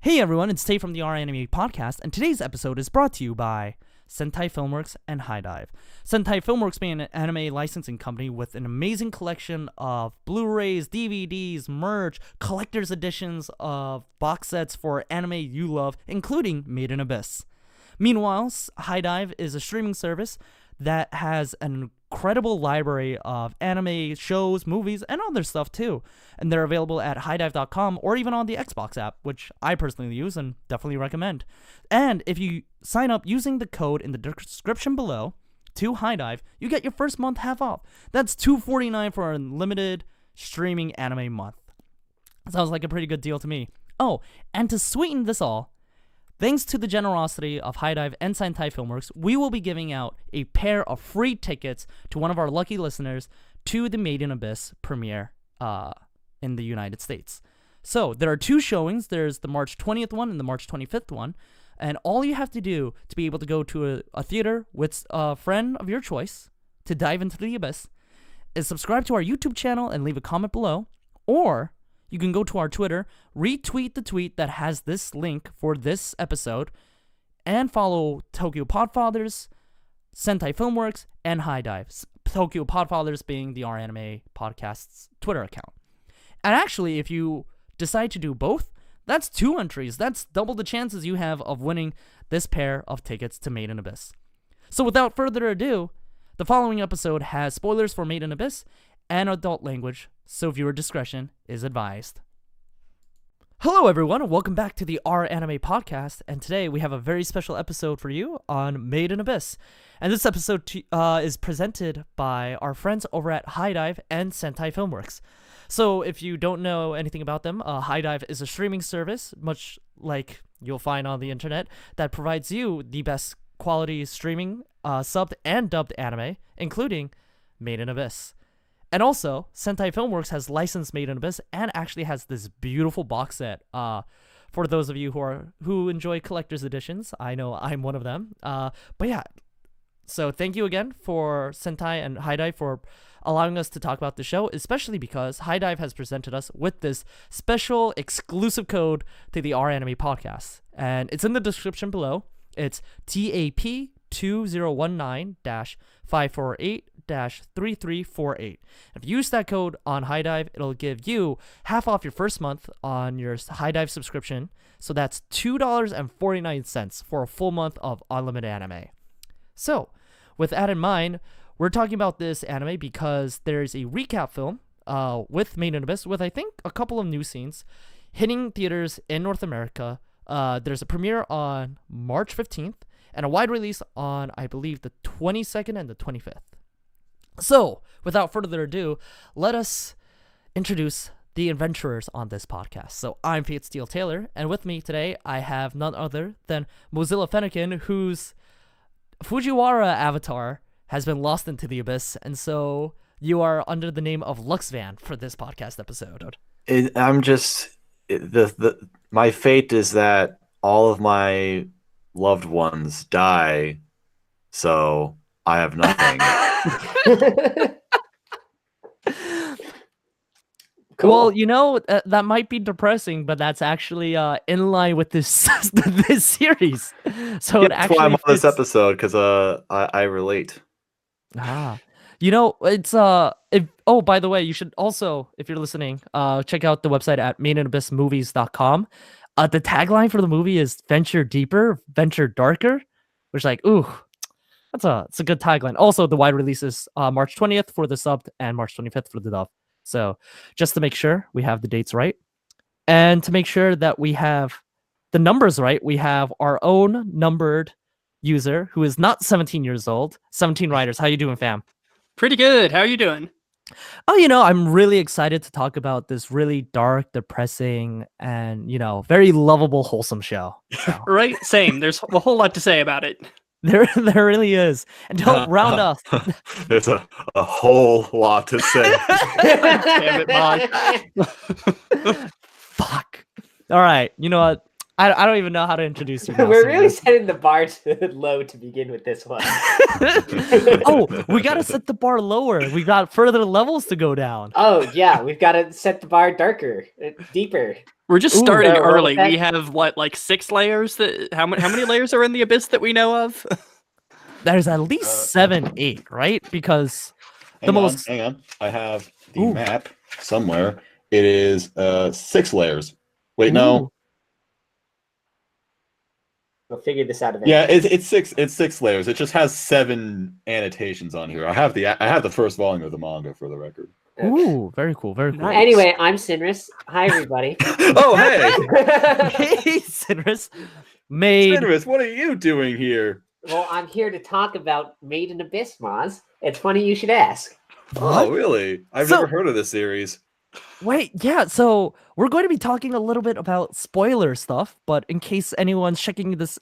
Hey everyone, it's Tay from the Anime Podcast, and today's episode is brought to you by Sentai Filmworks and HIDIVE. Sentai Filmworks being an anime licensing company with an amazing collection of Blu-rays, DVDs, merch, collector's editions of box sets for anime you love, including Made in Abyss. Meanwhile, HIDIVE is a streaming service that has an incredible library of anime shows, movies, and other stuff too. And they're available at hidive.com or even on the Xbox app, which I personally use and definitely recommend. And if you sign up using the code in the description below to HIDIVE, you get your first month half off. That's $2.49 for a unlimited streaming anime month. Sounds like a pretty good deal to me. Oh, and to sweeten this all, thanks to the generosity of HIDIVE and Sentai Filmworks, we will be giving out a pair of free tickets to one of our lucky listeners to the Made in Abyss premiere in the United States. So there are two showings. There's the March 20th one and the March 25th one. And all you have to do to be able to go to a theater with a friend of your choice to dive into the abyss is subscribe to our YouTube channel and leave a comment below, or you can go to our Twitter, retweet the tweet that has this link for this episode, and follow Tokyo Podfathers, Sentai Filmworks, and HIDIVE. Tokyo Podfathers being the Anime Podcast's Twitter account. And actually, if you decide to do both, that's 2 entries. That's double the chances you have of winning this pair of tickets to Made in Abyss. So without further ado, the following episode has spoilers for Made in Abyss and adult language, so viewer discretion is advised. Hello everyone, and welcome back to the Anime Podcast, and today we have a very special episode for you on Made in Abyss. And this episode is presented by our friends over at HIDIVE and Sentai Filmworks. So if you don't know anything about them, HIDIVE is a streaming service, much like you'll find on the internet, that provides you the best quality streaming, subbed and dubbed anime, including Made in Abyss. And also, Sentai Filmworks has licensed Made in Abyss and actually has this beautiful box set for those of you who enjoy collector's editions. I know I'm one of them. But yeah, so thank you again for Sentai and HIDIVE for allowing us to talk about the show, especially because HIDIVE has presented us with this special exclusive code to the Anime Podcast. And it's in the description below. It's TAP2019-548-3348. If you use that code on HIDIVE, it'll give you half off your first month on your HIDIVE subscription. So that's $2.49 for a full month of unlimited anime. So, with that in mind, we're talking about this anime because there's a recap film with Made in Abyss with, I think, a couple of new scenes hitting theaters in North America. There's a premiere on March 15th and a wide release on, I believe, the 22nd and the 25th. So, without further ado, let us introduce the adventurers on this podcast. So, I'm Fate Steele Taylor, and with me today, I have none other than Mozilla Fennekin, whose Fujiwara avatar has been lost into the abyss, and so you are under the name of Luxvan for this podcast episode. My fate is that all of my loved ones die, so I have nothing. Cool. Well, you know, that might be depressing, but that's actually in line with this this series. So yeah, it that's actually why I'm on fits. this episode, because I relate. You know, it's by the way, you should also, if you're listening, check out the website at madeinabyssmovies.com. The tagline for the movie is "Venture Deeper, Venture Darker," which, like, ooh, it's a good tagline. Also, the wide release is March 20th for the subbed and March 25th for the dub. So, just to make sure we have the dates right, and to make sure that we have the numbers right, we have our own numbered user who is not 17 years old. 17 Riders, how you doing, fam? Pretty good. How are you doing? Oh, you know, I'm really excited to talk about this really dark, depressing, and, you know, very lovable, wholesome show. So. Right? Same. There's a whole lot to say about it. There really is. And don't round us. There's a whole lot to say. Damn it, Mod. Fuck. All right. You know what? I don't even know how to introduce you. Now, We're really Sinners. setting the bar low to begin with this one. Oh, we gotta set the bar lower. We got further levels to go down. Oh yeah, we've got to set the bar darker, deeper. We're just Ooh, starting roll early. with We that? have what, like 6 layers? How many layers are in the abyss that we know of? There's at least 7, 8, right? Because Hang the on, most. hang on. I have the Ooh. map somewhere. It is 6 layers. Wait, no. Ooh. We'll figure this out eventually. Yeah, it's 6. It's 6 layers. It just has 7 annotations on here. I have the first volume of the manga for the record. Okay. Ooh, very cool, very cool. Nice. Anyway, I'm Sinris. Hi everybody. Oh, hey, Hey, Citrus. Made. Citrus, what are you doing here? Well, I'm here to talk about Made in Abyss, Moz. It's funny you should ask. Oh, really? I've So- never heard of this series. Wait, yeah, so we're going to be talking a little bit about spoiler stuff, but in case anyone's checking this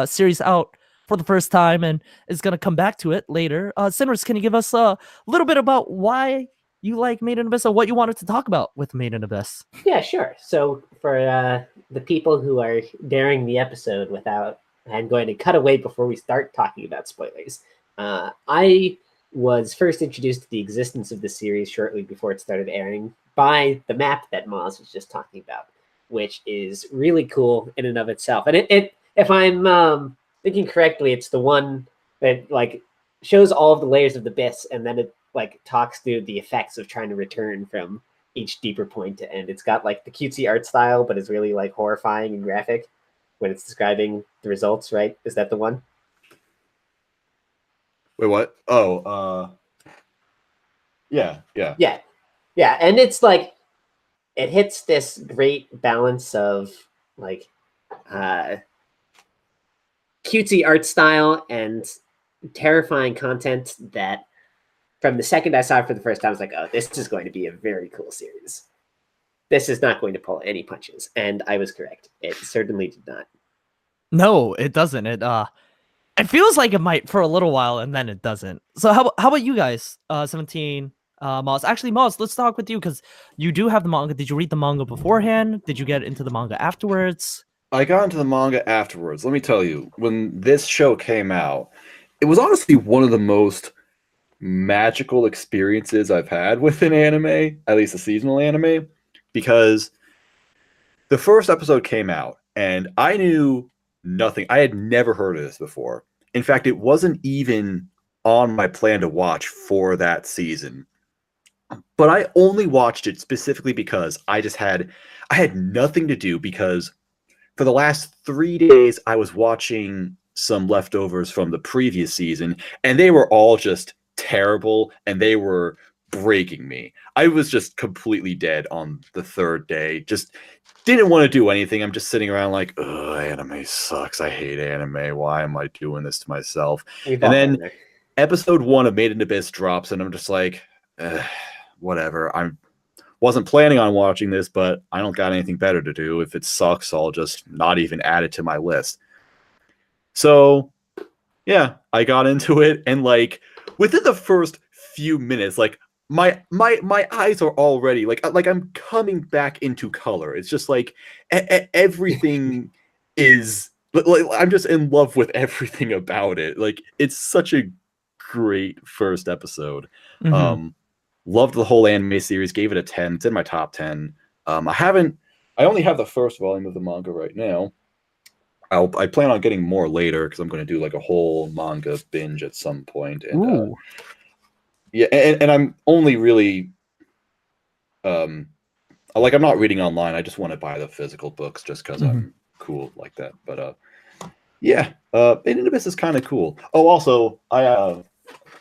series out for the first time and is going to come back to it later, Citrus, can you give us a little bit about why you like Made in Abyss or what you wanted to talk about with Made in Abyss? Yeah, sure. So for the people who are daring the episode without, I'm going to cut away before we start talking about spoilers. I was first introduced to the existence of the series shortly before it started airing by the map that Moz was just talking about, which is really cool in and of itself. And it if I'm thinking correctly, it's the one that like shows all of the layers of the abyss, and then it like talks through the effects of trying to return from each deeper point to end. It's got like the cutesy art style, but it's really like horrifying and graphic when it's describing the results, right? Is that the one? Wait, what? Oh, yeah. Yeah, and it's like it hits this great balance of like cutesy art style and terrifying content that from the second I saw it for the first time, I was like, oh, this is going to be a very cool series. This is not going to pull any punches. And I was correct. It certainly did not. No, it doesn't. It feels like it might for a little while and then it doesn't. So how about you guys? 17, Moz. Actually, Moz, let's talk with you because you do have the manga. Did you read the manga beforehand? Did you get into the manga afterwards? I got into the manga afterwards. Let me tell you, when this show came out, it was honestly one of the most magical experiences I've had with an anime, at least a seasonal anime, because the first episode came out and I knew nothing. I had never heard of this before. In fact, it wasn't even on my plan to watch for that season. But I only watched it specifically because I had nothing to do, because for the last 3 days I was watching some leftovers from the previous season and they were all just terrible and they were breaking me. I was just completely dead on the 3rd day. Just didn't want to do anything. I'm just sitting around like, ugh, anime sucks. I hate anime. Why am I doing this to myself? We've And all then been there. episode 1 of Made in Abyss drops and I'm just like, whatever. I wasn't planning on watching this, but I don't got anything better to do. If it sucks, I'll just not even add it to my list. So yeah, I got into it, and like within the first few minutes, like my eyes are already like I'm coming back into color. It's just like everything is like I'm just in love with everything about it. Like it's such a great first episode. Mhm. Loved the whole anime series, gave it a 10. It's in my top 10. I only have the first volume of the manga right now. I plan on getting more later because I'm going to do like a whole manga binge at some point. And Ooh. yeah, and I'm only really like I'm not reading online. I just want to buy the physical books just because I'm cool like that. But yeah, Made in Abyss is kind of cool. Oh, also,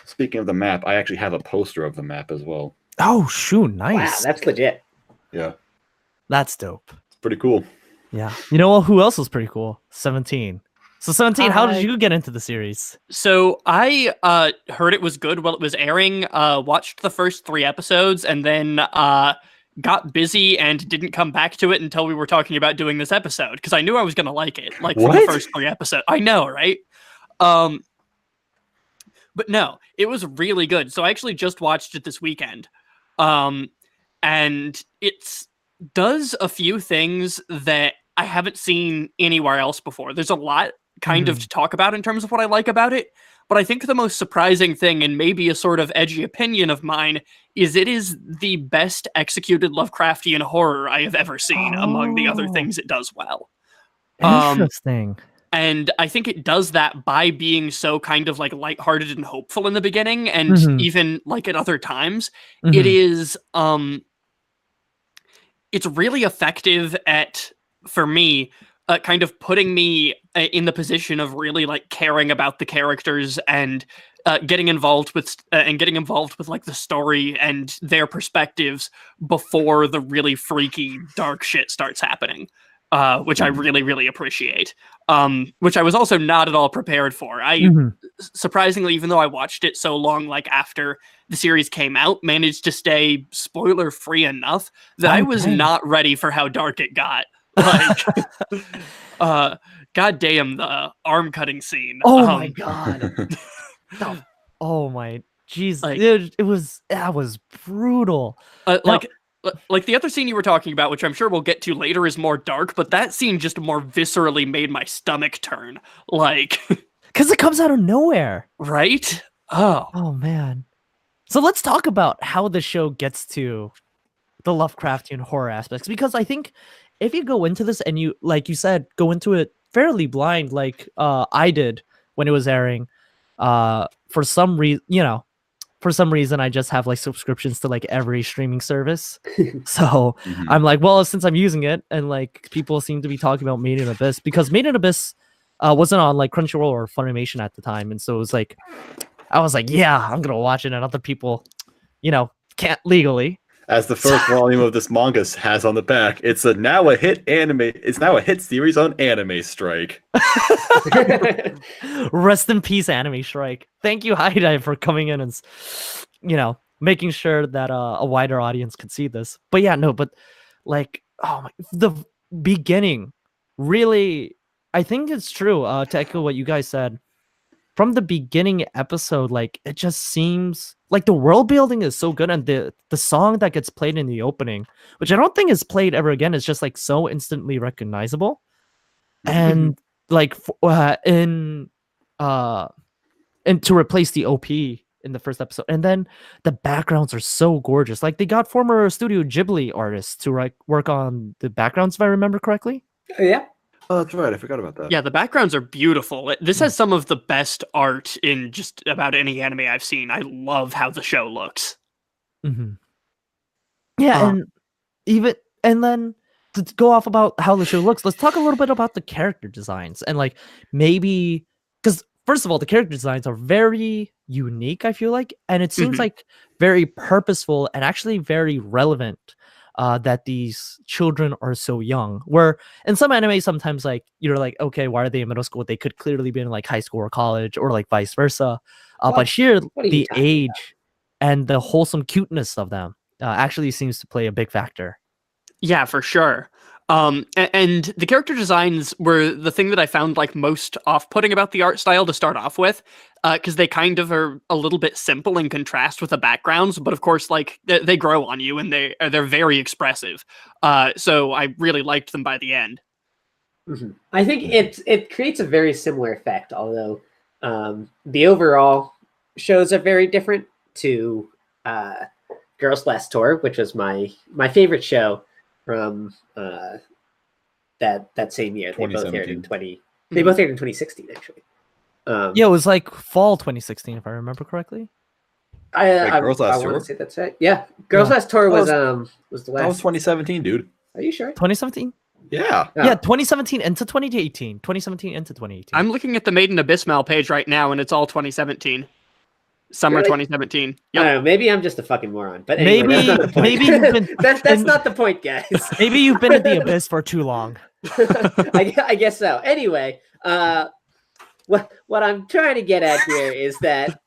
speaking of the map, I actually have a poster of the map as well. Oh, shoot, Wow, nice. that's legit. Yeah, That's dope. it's pretty cool. Yeah. You know who else was pretty cool? 17. So 17, how did Hi. you get into the series? So I heard it was good while it was airing, watched the first 3 episodes, and then got busy and didn't come back to it until we were talking about doing this episode, because I knew I was going to like it, like from the What? first 3 episodes. I know, right? But no, it was really good. So I actually just watched it this weekend. And it's does a few things that I haven't seen anywhere else before. There's a lot kind of to talk about in terms of what I like about it, but I think the most surprising thing, and maybe a sort of edgy opinion of mine, is it is the best executed Lovecraftian horror I have ever seen among the other things it does well. Interesting. And I think it does that by being so kind of like lighthearted and hopeful in the beginning, and even like at other times. It is it's really effective at, for me, kind of putting me in the position of really like caring about the characters and getting involved with like the story and their perspectives before the really freaky dark shit starts happening, which I really, really appreciate. Which I was also not at all prepared for. I surprisingly, even though I watched it so long, like after the series came out, managed to stay spoiler free enough that I was not ready for how dark it got. Like, goddamn, the arm cutting scene. Oh my god. Oh my jeez, Like, that was brutal. Like the other scene you were talking about, which I'm sure we'll get to later, is more dark, but that scene just more viscerally made my stomach turn. Like, because it comes out of nowhere, right? Oh man. So let's talk about how the show gets to the Lovecraftian horror aspects, because I think if you go into this and you, like you said, go into it fairly blind, like I did when it was airing, for some reason I just have like subscriptions to like every streaming service. So I'm like, well, since I'm using it and like people seem to be talking about Made in Abyss, because Made in Abyss wasn't on like Crunchyroll or Funimation at the time, and so it was like, I was like, yeah, I'm gonna watch it, and other people, can't legally. As the first volume of this manga has on the back, it's now a hit anime. It's now a hit series on Anime Strike. Rest in peace, Anime Strike. Thank you, HIDIVE, for coming in and, making sure that a wider audience could see this. But yeah, no, but like, the beginning, really, I think it's true. To echo what you guys said, from the beginning episode, like it just seems like the world building is so good, and the song that gets played in the opening, which I don't think is played ever again, is just like so instantly recognizable. And like and to replace the OP in the first episode, and then the backgrounds are so gorgeous. Like they got former Studio Ghibli artists to work on the backgrounds, if I remember correctly. Yeah. Oh, that's right. I forgot about that. Yeah, the backgrounds are beautiful. This has some of the best art in just about any anime I've seen. I love how the show looks. Yeah, and then to go off about how the show looks, let's talk a little bit about the character designs, and like maybe, because first of all, the character designs are very unique, I feel like, and it seems like very purposeful and actually very relevant. That these children are so young, where in some anime sometimes like you're like, okay, why are they in middle school? They could clearly be in like high school or college, or like vice versa. But here the age and the wholesome cuteness of them actually seems to play a big factor. Yeah, for sure. And the character designs were the thing that I found like most off-putting about the art style to start off with, because they kind of are a little bit simple in contrast with the backgrounds, but of course, like they grow on you, and they're very expressive. So I really liked them by the end. I think it creates a very similar effect, although the overall shows are very different to Girls Last Tour, which was my favorite show from that same year. They both aired in 2016, actually. Yeah, it was like fall 2016, if I remember correctly. Girls Last Tour? Want to say that's right. Yeah, Girls Last Tour was the last. That was 2017, dude. Are you sure? 2017? Yeah. Yeah, 2017 into 2018. 2017 into 2018. I'm looking at the Made in Abyssmal page right now, and it's all 2017. Summer 2017. Yep. I don't know, maybe I'm just a fucking moron, but anyway, maybe you've been that's not the point, guys. Maybe you've been in the abyss for too long. I guess so. Anyway, what I'm trying to get at here is that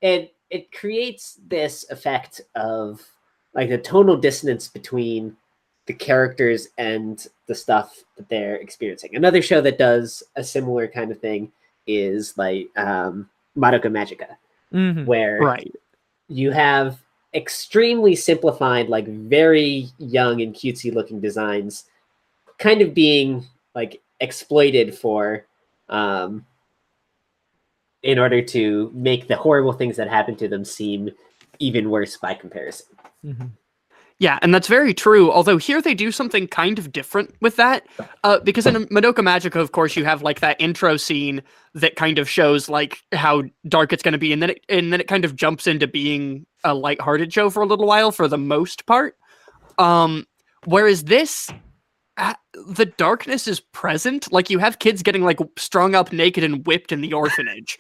it creates this effect of like the tonal dissonance between the characters and the stuff that they're experiencing. Another show that does a similar kind of thing is like Madoka Magica, where you have extremely simplified, like very young and cutesy looking designs kind of being like exploited for in order to make the horrible things that happen to them seem even worse by comparison. Mm-hmm. Yeah, and that's very true. Although here they do something kind of different with that, because in Madoka Magica, of course, you have like that intro scene that kind of shows like how dark it's going to be, and then it kind of jumps into being a lighthearted show for a little while, for the most part. Whereas this, the darkness is present. Like you have kids getting like strung up naked and whipped in the orphanage.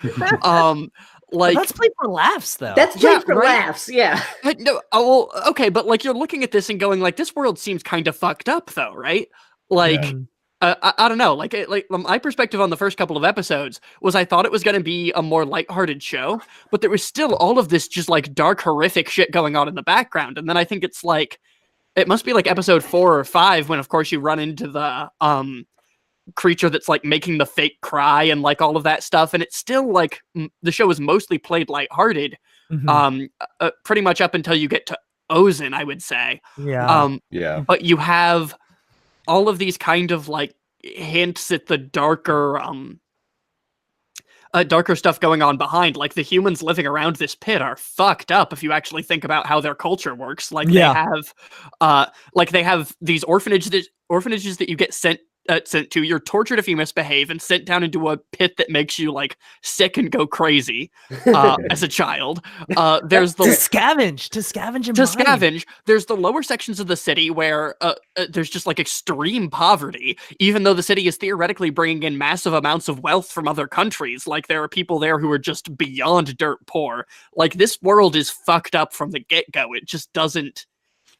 Like that's played for laughs, though. That's played for laughs, yeah. No, well, okay, but like you're looking at this and going like, this world seems kind of fucked up, though, right? Like, I don't know. Like my perspective on the first couple of episodes was I thought it was going to be a more lighthearted show, but there was still all of this just like dark, horrific shit going on in the background. And then I think it's like, it must be like episode 4 or 5 when, of course, you run into the creature that's like making the fake cry and like all of that stuff, and it's still like the show is mostly played lighthearted, pretty much up until you get to Ozen, I would say. Yeah. But you have all of these kind of like hints at the darker stuff going on behind. Like the humans living around this pit are fucked up if you actually think about how their culture works. Like they have these orphanages that you get sent to. You're tortured if you misbehave and sent down into a pit that makes you like sick and go crazy as a child. There's the to scavenge. There's the lower sections of the city where there's just like extreme poverty, even though the city is theoretically bringing in massive amounts of wealth from other countries. Like there are people there who are just beyond dirt poor. Like this world is fucked up from the get-go. It just doesn't.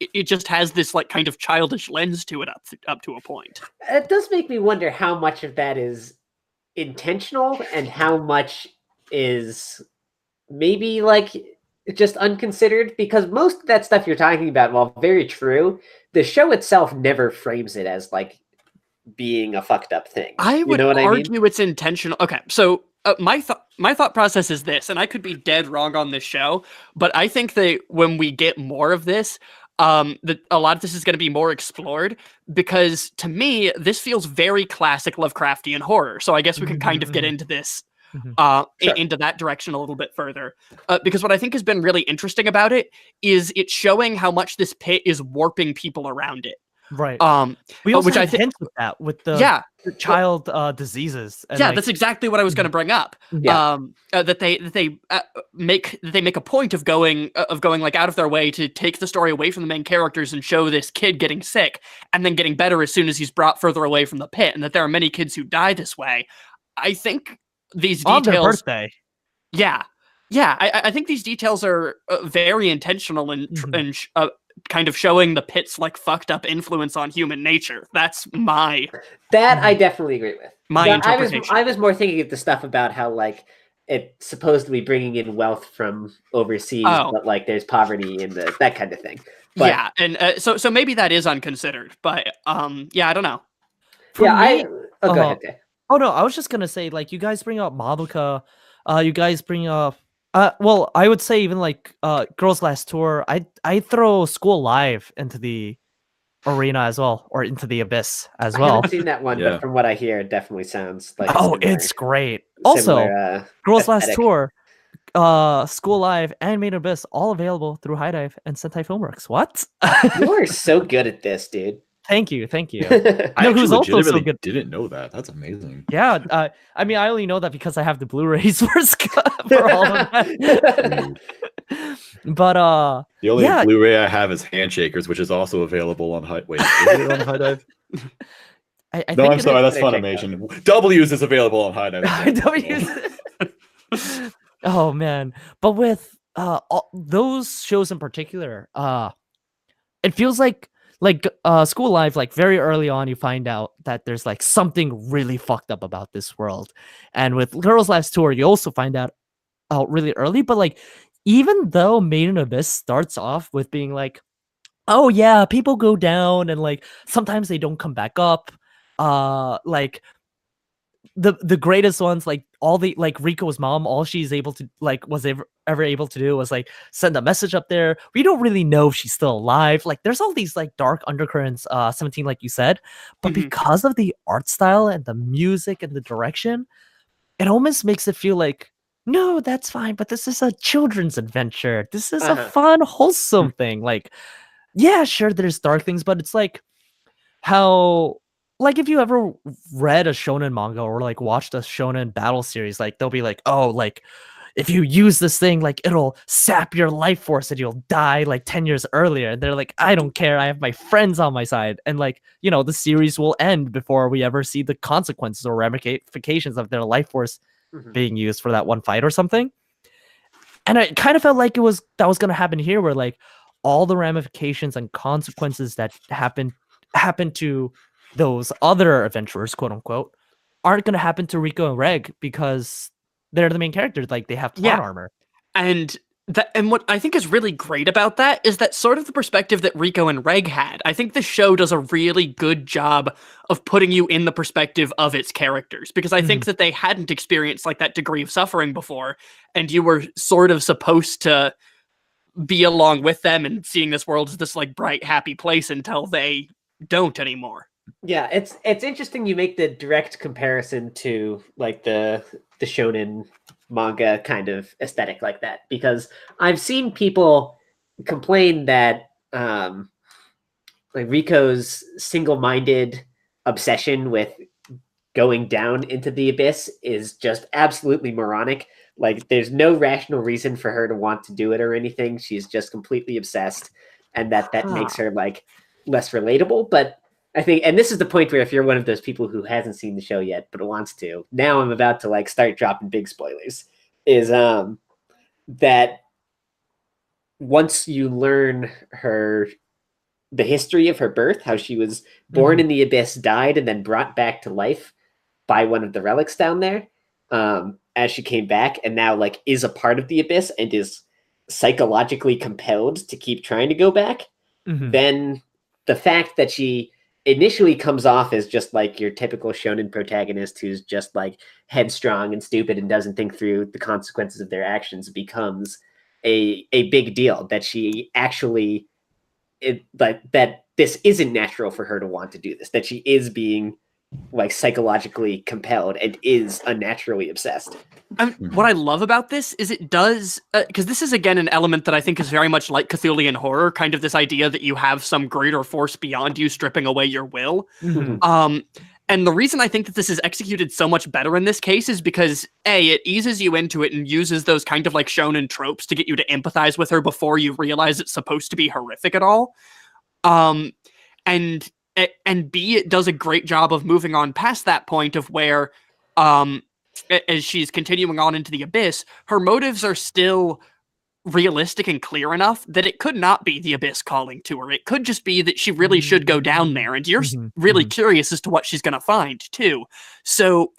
It just has this like kind of childish lens to it up to a point. It does make me wonder how much of that is intentional and how much is maybe like just unconsidered, because most of that stuff you're talking about, while very true, the show itself never frames it as like being a fucked up thing. I would argue it's intentional. Okay, so my thought process is this, and I could be dead wrong on this show, but I think that when we get more of this, that a lot of this is going to be more explored, because to me this feels very classic Lovecraftian horror. So I guess we can kind of get into this into that direction a little bit further, because what I think has been really interesting about it is it's showing how much this pit is warping people around it. Right. We also have hints with that, with the child diseases. And that's exactly what I was going to bring up. That they make a point of going like out of their way to take the story away from the main characters and show this kid getting sick and then getting better as soon as he's brought further away from the pit, and that there are many kids who die this way. I think these details on their birthday. I think these details are very intentional and kind of showing the pit's like fucked up influence on human nature. That's I definitely agree with. My interpretation. I was more thinking of the stuff about how like it's supposedly bringing in wealth from overseas, but like there's poverty in that kind of thing. But, and so maybe that is unconsidered, but I don't know. Go ahead. Oh no, I was just gonna say, like, you guys bring up Madoka, you guys bring up well, I would say even like Girls Last Tour, I throw School Live into the arena as well, or into the abyss as well. I haven't seen that one, but from what I hear, it definitely sounds like it's great. Also, Girls Last Tour, School Live, and Main Abyss, all available through HIDIVE and Sentai Filmworks. What? You are so good at this, dude. Thank you. I who's also so good. Didn't know that. That's amazing. Yeah, I mean, I only know that because I have the Blu-rays for all of that. But the only Blu-ray I have is Handshakers, which is also available on HIDIVE. Wait, is it on HIDIVE? No, I'm sorry, that's Funimation. W's is available on HIDIVE. Oh man, but with those shows in particular, it feels like School Live, like very early on, you find out that there's like something really fucked up about this world. And with Girls Last Tour, you also find out really early. But like, even though Made in Abyss starts off with being like, oh yeah, people go down and like sometimes they don't come back up. Like the greatest ones, like all the like Rico's mom, all she's able to like was ever able to do was like send a message up there. We don't really know if she's still alive. Like there's all these like dark undercurrents, 17, like you said, but Mhm. because of the art style and the music and the direction, it almost makes it feel like, no, that's fine, but this is a children's adventure. This is a fun, wholesome thing. Like, yeah, sure, there's dark things, but it's like how, like, if you ever read a shonen manga or like watched a shonen battle series, like they'll be like, oh, like if you use this thing, like it'll sap your life force and you'll die like 10 years earlier. And they're like, I don't care, I have my friends on my side. And like, you know, the series will end before we ever see the consequences or ramifications of their life force being used for that one fight or something. And I kind of felt like that was going to happen here, where like all the ramifications and consequences that happen to those other adventurers, quote unquote, aren't going to happen to Rico and Reg because they're the main characters. Like they have plot armor. And what I think is really great about that is that sort of the perspective that Rico and Reg had. I think the show does a really good job of putting you in the perspective of its characters, because I think that they hadn't experienced like that degree of suffering before, and you were sort of supposed to be along with them and seeing this world as this like bright, happy place until they don't anymore. Yeah, it's interesting you make the direct comparison to like the shonen manga kind of aesthetic like that, because I've seen people complain that like Rico's single-minded obsession with going down into the abyss is just absolutely moronic. Like there's no rational reason for her to want to do it or anything. She's just completely obsessed, and that makes her like less relatable. But I think, and this is the point where if you're one of those people who hasn't seen the show yet but wants to, now I'm about to like start dropping big spoilers, is that once you learn the history of her birth, how she was born in the abyss, died, and then brought back to life by one of the relics down there, as she came back, and now like is a part of the abyss and is psychologically compelled to keep trying to go back, then the fact that she initially comes off as just like your typical shonen protagonist who's just like headstrong and stupid and doesn't think through the consequences of their actions becomes a big deal. That she actually that this isn't natural for her to want to do this, that she is being like psychologically compelled and is unnaturally obsessed. What I love about this is it does, because this is again an element that I think is very much like Cthulhian horror, kind of this idea that you have some greater force beyond you stripping away your will. And the reason I think that this is executed so much better in this case is because it eases you into it and uses those kind of like shonen tropes to get you to empathize with her before you realize it's supposed to be horrific at all. And B, it does a great job of moving on past that point of where, as she's continuing on into the abyss, her motives are still realistic and clear enough that it could not be the abyss calling to her. It could just be that she really should go down there, and you're really curious as to what she's going to find too. So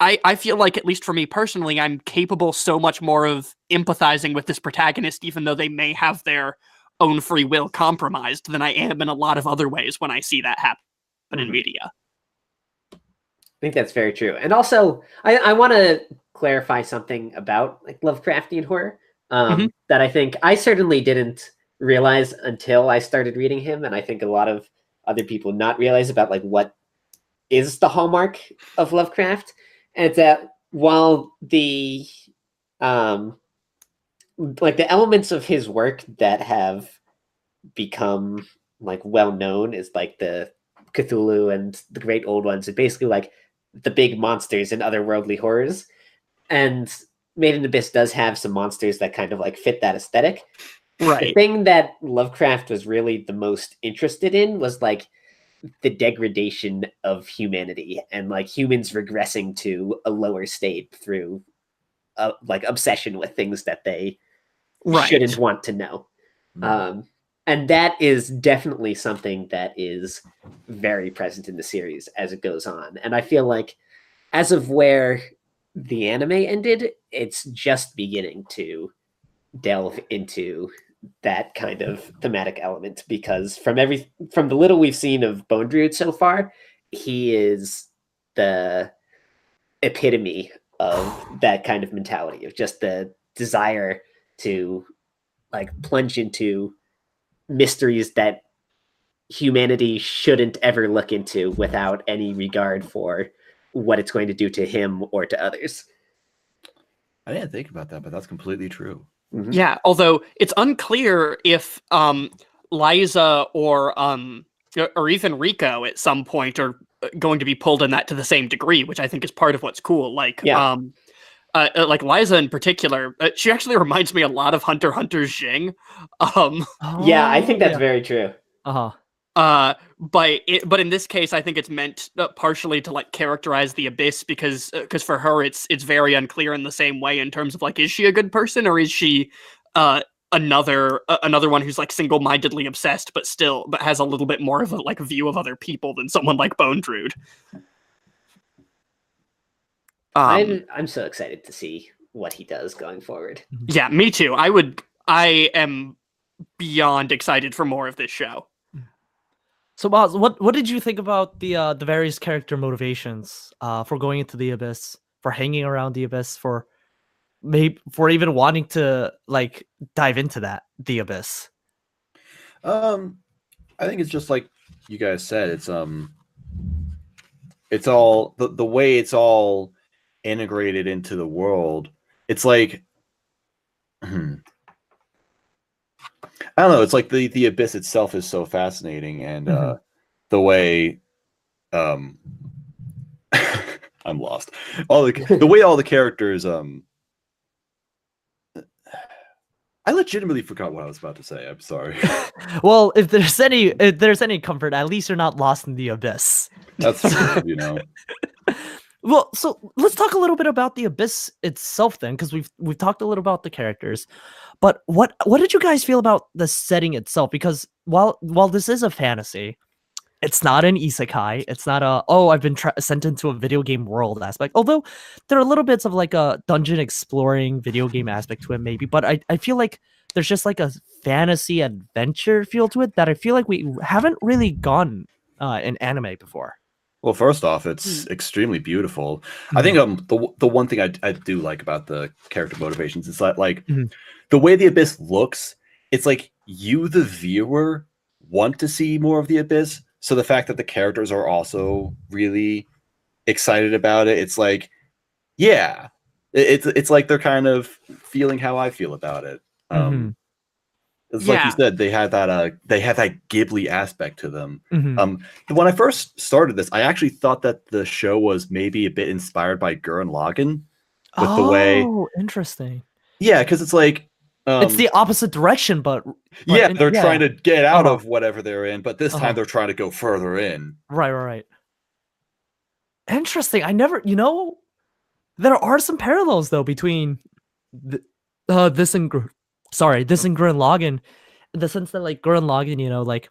I feel like, at least for me personally, I'm capable so much more of empathizing with this protagonist, even though they may have their own free will compromised, than I am in a lot of other ways when I see that happen in media. I think that's very true. And also, I want to clarify something about like Lovecraftian horror that I think I certainly didn't realize until I started reading him, and I think a lot of other people not realize about like what is the hallmark of Lovecraft. And it's that while the like the elements of his work that have become like well known is like the Cthulhu and the Great Old Ones, and basically like the big monsters and otherworldly horrors. And Made in Abyss does have some monsters that kind of like fit that aesthetic. Right. The thing that Lovecraft was really the most interested in was like the degradation of humanity and like humans regressing to a lower state through like obsession with things that they shouldn't want to know. And that is definitely something that is very present in the series as it goes on. And I feel like as of where the anime ended, it's just beginning to delve into that kind of thematic element, because from the little we've seen of Bone Druid so far, he is the epitome of that kind of mentality, of just the desire to like plunge into mysteries that humanity shouldn't ever look into without any regard for what it's going to do to him or to others. I didn't think about that, but that's completely true. Mhm. Yeah, although it's unclear if Liza or even Rico at some point are going to be pulled in that to the same degree, which I think is part of what's cool. Like, Yeah. like Liza in particular, she actually reminds me a lot of Hunter x Hunter's Jing. Yeah, I think that's yeah. very true. Uh-huh. But in this case, I think it's meant partially to like characterize the Abyss because for her it's very unclear in the same way in terms of like, is she a good person or is she another one who's like single-mindedly obsessed but has a little bit more of a like view of other people than someone like Bone Druid. I'm so excited to see what he does going forward. Yeah, me too. I am beyond excited for more of this show. So, Boz, what did you think about the various character motivations for going into the Abyss, for hanging around the Abyss, for even wanting to like dive into the Abyss? I think it's just like you guys said. It's all the way it's all integrated into the world. It's like I don't know. It's like the Abyss itself is so fascinating, and the way I'm lost. The way all the characters I legitimately forgot what I was about to say. I'm sorry. Well, if there's any comfort, at least you're not lost in the Abyss. That's true, you know. Well, so let's talk a little bit about the Abyss itself then, because we've talked a little about the characters, but what did you guys feel about the setting itself? Because while this is a fantasy, it's not an isekai. It's not I've been sent into a video game world aspect. Although there are little bits of like a dungeon exploring video game aspect to it, maybe. But I feel like there's just like a fantasy adventure feel to it that I feel like we haven't really gone in anime before. Well, first off, it's extremely beautiful. I think the one thing I do like about the character motivations is that like the way the Abyss looks, it's like you, the viewer, want to see more of the Abyss. So the fact that the characters are also really excited about it, it's like, yeah, it's like they're kind of feeling how I feel about it. It's like you said, they had that Ghibli aspect to them. When I first started this, I actually thought that the show was maybe a bit inspired by Gurren Lagann with the way. Oh, interesting. Yeah, because it's like it's the opposite direction, but yeah, they're trying to get out of whatever they're in, but this time they're trying to go further in. Right. Interesting. I never, there are some parallels though between this and Gurren Lagann, in the sense that like Gurren Lagann, like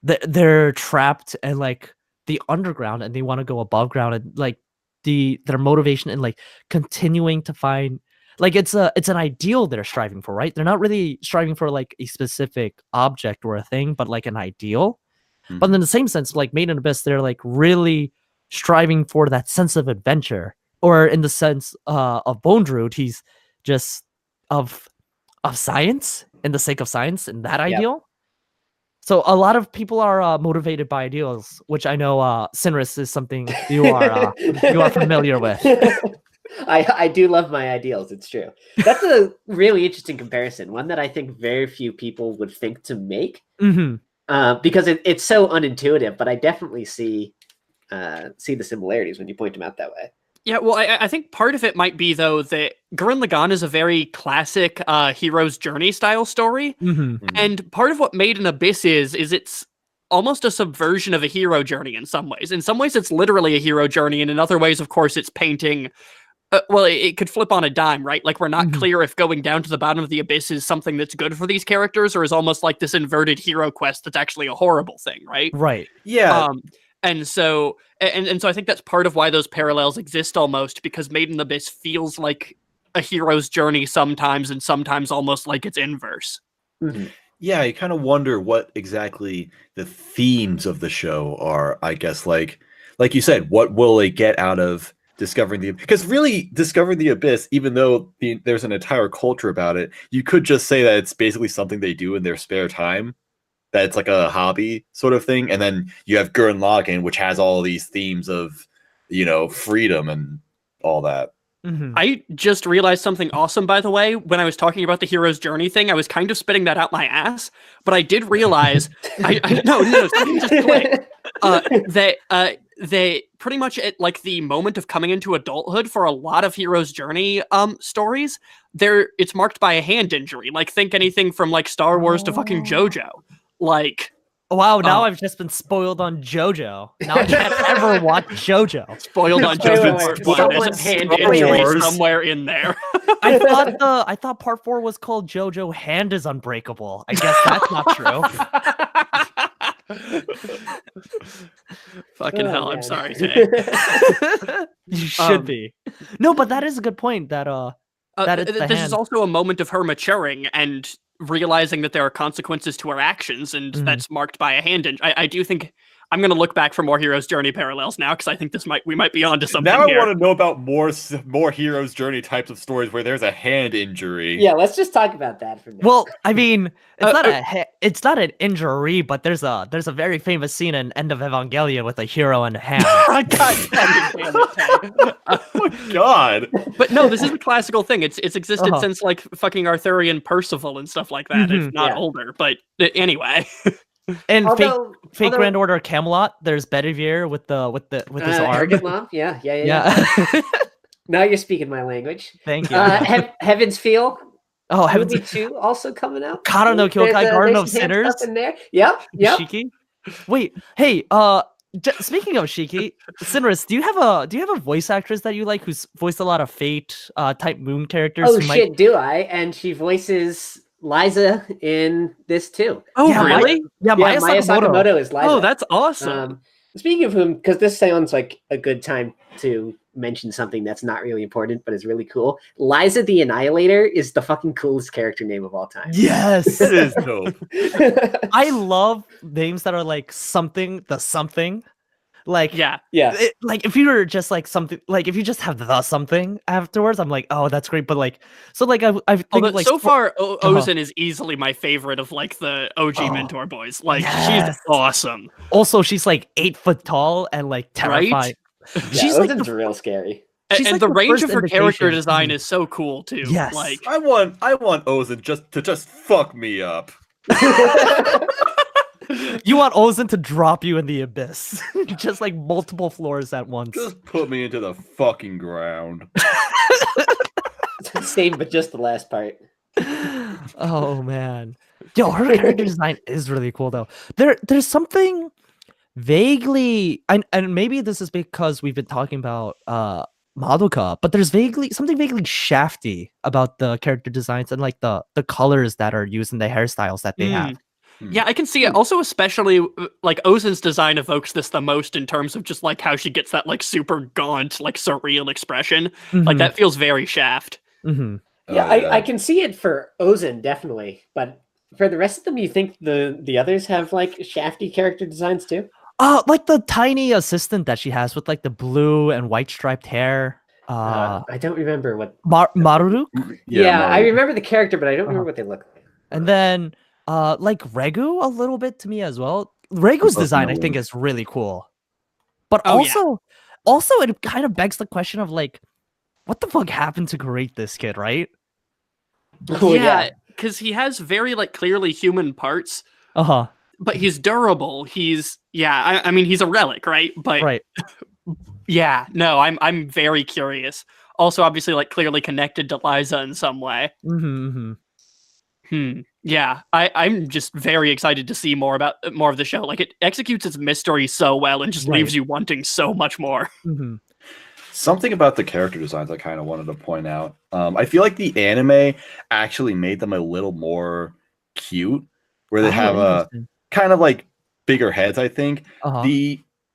they're trapped in like the underground and they want to go above ground, and like their motivation and like continuing to find. Like it's an ideal they're striving for, right? They're not really striving for like a specific object or a thing, but like an ideal. But in the same sense, like Made in Abyss, they're like really striving for that sense of adventure. Or in the sense of Bone Druid, he's just of science, in the sake of science, and that ideal. So a lot of people are motivated by ideals, which I know Sinris is something you are familiar with. I do love my ideals. It's true. That's a really interesting comparison. One that I think very few people would think to make, because it's so unintuitive. But I definitely see the similarities when you point them out that way. Yeah, well, I think part of it might be though that Gurren Lagann is a very classic hero's journey style story, and part of what Made in Abyss is it's almost a subversion of a hero journey in some ways. In some ways, it's literally a hero journey, and in other ways, of course, it's painting. Well, it could flip on a dime, right? Like, we're not clear if going down to the bottom of the Abyss is something that's good for these characters or is almost like this inverted hero quest that's actually a horrible thing, right? Right. Yeah. And so I think that's part of why those parallels exist almost, because Made in Abyss feels like a hero's journey sometimes, and sometimes almost like its inverse. Yeah, you kind of wonder what exactly the themes of the show are, I guess. Like you said, what will they get out of discovering because really discovering the abyss, even though there's an entire culture about it, you could just say that it's basically something they do in their spare time. That it's like a hobby sort of thing, and then you have Gurren Lagann, which has all these themes of, freedom and all that. Mm-hmm. I just realized something awesome, by the way. When I was talking about the hero's journey thing, I was kind of spitting that out my ass, but I did realize, no, just quick, that they pretty much at like the moment of coming into adulthood for a lot of hero's journey stories, it's marked by a hand injury. Like think anything from like Star Wars to fucking JoJo. Like, wow, now I've just been spoiled on JoJo. Now I can't ever watch JoJo. Spoiled on JoJo. There's a hand injury somewhere in there. I thought part 4 was called JoJo Hand is Unbreakable. I guess that's not true. Fucking hell, man. I'm sorry, Tay. You should be. No, but that is a good point. That this is also a moment of her maturing and realizing that there are consequences to her actions, and that's marked by a hand injury. I do think I'm going to look back for more Hero's Journey parallels now, because I think we might be onto something. Now I here. want to know about more Hero's Journey types of stories where there's a hand injury. Yeah, let's just talk about that for now. Well, I mean, it's not an injury, but there's a very famous scene in End of Evangelion with a hero and a hand. God damn it. Oh my god! But no, this is a classical thing. It's existed since like fucking Arthurian Percival and stuff like that, if not older. But anyway. And fake Grand Order of Camelot, there's Bedivere with his arm. Yeah. Now you're speaking my language. Thank you. Heaven's Feel. Oh, Heaven's Feel 2 also coming out. Kara no Kyokai, Garden of Sinners. In there. Yep. Shiki. Wait, hey, speaking of Shiki, Sinris, do you have a voice actress that you like who's voiced a lot of Fate type Moon characters? Oh shit, do I? And she voices Liza in this too. Oh, yeah, really? Maya Sakamoto is Liza. Oh, that's awesome. Speaking of whom, because this sounds like a good time to mention something that's not really important, but is really cool. Liza the Annihilator is the fucking coolest character name of all time. Yes, it is dope. I love names that are like something. Like like if you were just like something, like if you just have the something afterwards, I'm like, oh, that's great. But like, so like I think like so far, Ozen is easily my favorite of like the OG Mentor boys. Like she's awesome. Also, she's like 8 foot tall and like terrifying. Right? She's Ozen's real scary. And like the range of her indication. character design is so cool too. Yes, like I want Ozen to fuck me up. You want Ozen to drop you in the abyss, just like multiple floors at once. Just put me into the fucking ground. Same, but just the last part. Oh man, yo, her character design is really cool though. There's something vaguely, and maybe this is because we've been talking about Madoka, but there's something vaguely shafty about the character designs and like the colors that are used in the hairstyles that they have. Yeah, I can see it. Also, especially like Ozen's design evokes this the most in terms of just like how she gets that like super gaunt, like surreal expression. Like that feels very Shaft. Yeah, I can see it for Ozen definitely, but for the rest of them, you think the others have like shafty character designs too? Like the tiny assistant that she has with like the blue and white striped hair. I don't remember what Maruru. Yeah, I remember the character, but I don't remember what they look like. And then like Regu a little bit to me as well. Regu's design I think is really cool, but also it kind of begs the question of like, what the fuck happened to create this kid, right? Yeah, because he has very like clearly human parts. But he's durable. He's I mean he's a relic, right? But right. Yeah, no, I'm very curious. Also, obviously, like clearly connected to Liza in some way. Yeah, I'm just very excited to see more of the show. Like it executes its mystery so well and just leaves you wanting so much more. Something about the character designs I kind of wanted to point out. I feel like the anime actually made them a little more cute, where they have a kind of like bigger heads. I think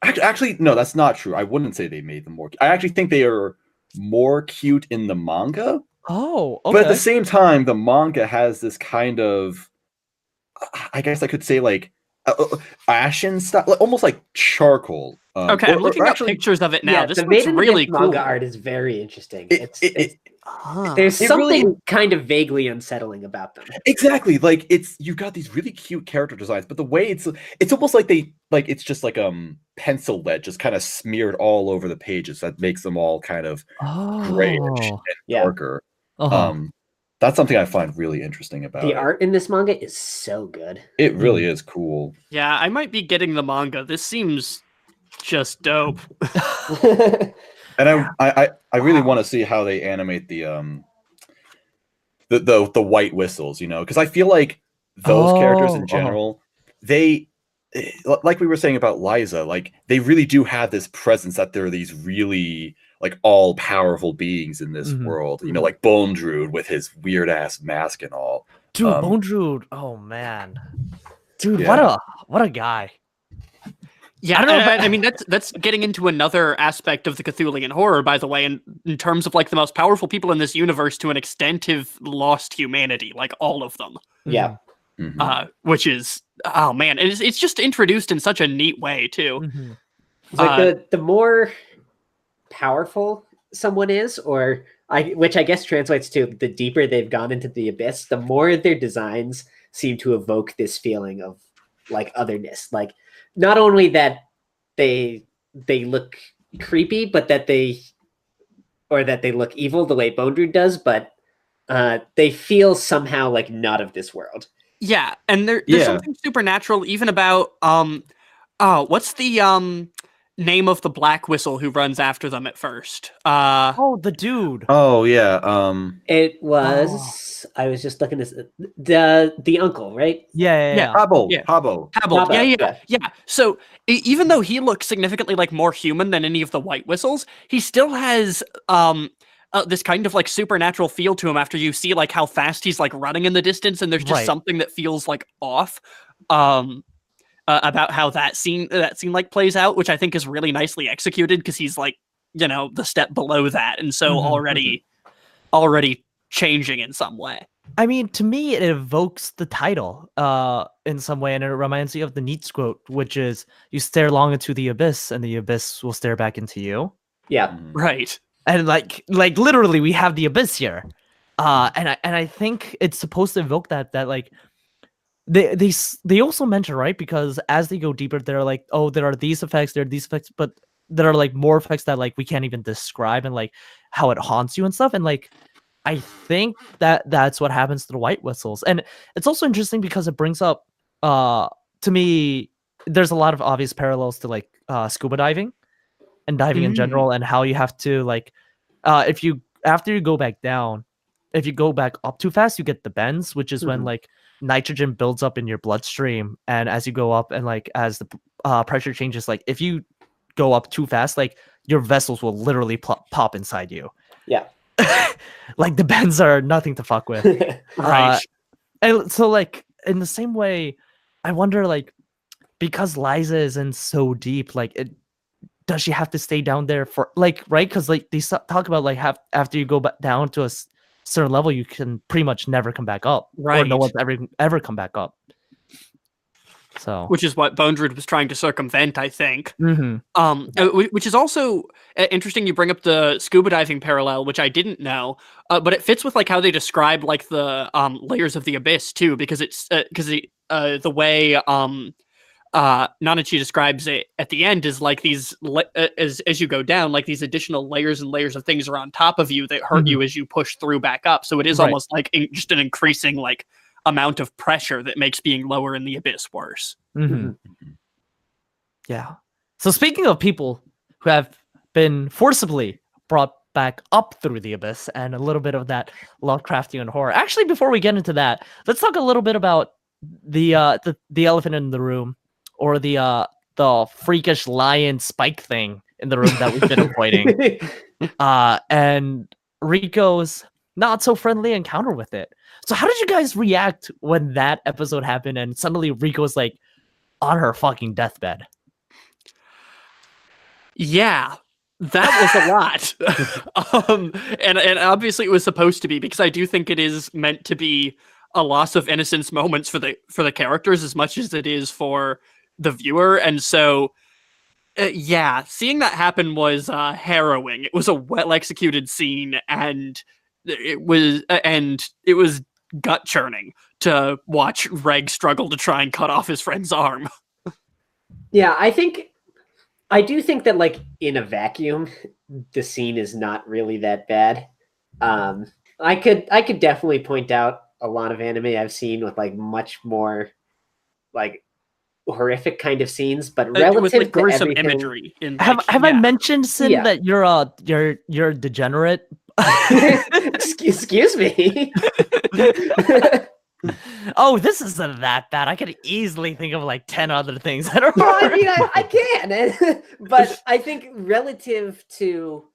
actually no, that's not true. I wouldn't say they made them more. I actually think they are more cute in the manga. Oh, okay. But at the same time, the manga has this kind of, I guess I could say like ashen style, almost like charcoal Okay, I'm looking up pictures of it now. Yeah, This the looks Maiden really Gift cool. manga art is very interesting. Ah. There's It really- something kind of vaguely unsettling about them. Exactly, like you've got these really cute character designs, but the way it's almost like it's just like pencil lead just kind of smeared all over the pages that makes them all kind of grayish and darker. That's something I find really interesting about The it. art in this manga is so good. It really is cool. Yeah, I might be getting the manga. This seems just dope. And I really want to see how they animate the white whistles, because I feel like those characters in general, they, like we were saying about Liza, like they really do have this presence that they're these really like all powerful beings in this world, like Bone Druid with his weird ass mask and all. Dude, Bone Druid, oh man, dude, what a guy. Yeah, I don't know. I mean, that's getting into another aspect of the Cthulhian horror, by the way, in terms of like the most powerful people in this universe to an extent have lost humanity, like all of them. Yeah. Which is, oh man, it's just introduced in such a neat way too. It's like the more powerful someone is, which I guess translates to the deeper they've gone into the abyss, the more their designs seem to evoke this feeling of like otherness. Like not only that they look creepy, but that they look evil the way Bone Druid does, but they feel somehow like not of this world. Yeah, and there's something supernatural even about what's the name of the black whistle who runs after them at first? The dude. Oh yeah. It was I was just looking at the uncle, right? Yeah. Habbo. Yeah. So even though he looks significantly like more human than any of the white whistles, he still has this kind of like supernatural feel to him after you see like how fast he's like running in the distance, and there's just something that feels like off about how that scene like plays out, which I think is really nicely executed because he's like, the step below that, and so already changing in some way. I mean, to me, it evokes the title in some way, and it reminds me of the Nietzsche quote, which is, "You stare long into the abyss, and the abyss will stare back into you." Yeah, right. And like literally, we have the abyss here, and I think it's supposed to evoke that like they also mention, right, because as they go deeper, they're like, oh, there are these effects, but there are like more effects that like we can't even describe, and like how it haunts you and stuff, and like I think that's what happens to the white whistles. And it's also interesting because it brings up to me, there's a lot of obvious parallels to like scuba diving and diving in general, and how you have to like after you go back down, if you go back up too fast, you get the bends, which is when like nitrogen builds up in your bloodstream, and as you go up and like as the pressure changes, like if you go up too fast, like your vessels will literally pop inside you. Yeah. Like the bends are nothing to fuck with. Right. And so like in the same way, I wonder, like, because Liza is in so deep, like does she have to stay down there for like, right? Because like they talk about like after you go back down to a certain level, you can pretty much never come back up, right? Or no one's ever come back up. So, which is what Bone Druid was trying to circumvent, I think. Which is also interesting. You bring up the scuba diving parallel, which I didn't know, but it fits with like how they describe like the layers of the abyss too, because it's because the way Nanachi describes it at the end is like these as you go down, like these additional layers and layers of things are on top of you that hurt you as you push through back up. So it is almost like just an increasing like amount of pressure that makes being lower in the abyss worse. Yeah. So speaking of people who have been forcibly brought back up through the abyss, and a little bit of that Lovecraftian horror. Actually, before we get into that, let's talk a little bit about the elephant in the room, or the freakish lion spike thing in the room that we've been avoiding. And Rico's not so friendly encounter with it. So how did you guys react when that episode happened and suddenly Rico's like on her fucking deathbed? Yeah, that was a lot. And obviously it was supposed to be, because I do think it is meant to be a loss of innocence moments for the characters as much as it is for the viewer. And so Yeah, seeing that happen was harrowing. It was a well executed scene, and it was gut churning to watch Reg struggle to try and cut off his friend's arm. Yeah, I do think that like in a vacuum, the scene is not really that bad. I could definitely point out a lot of anime I've seen with like much more like horrific kind of scenes, but relative With like to gruesome everything, imagery. In Have like, I yeah. mentioned, Sin, Yeah. that you're a degenerate? excuse me. Oh, this isn't that bad. I could easily think of like 10 other things that are. Well, I mean, I can, but I think relative to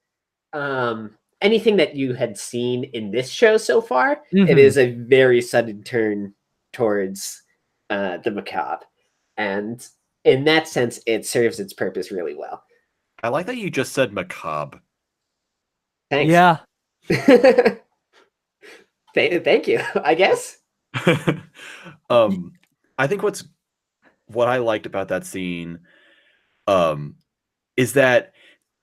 anything that you had seen in this show so far, Mhm. it is a very sudden turn towards the macabre, and in that sense, it serves its purpose really well. I like that you just said macabre. Thanks. Yeah. Thank you. I guess. I think what I liked about that scene is that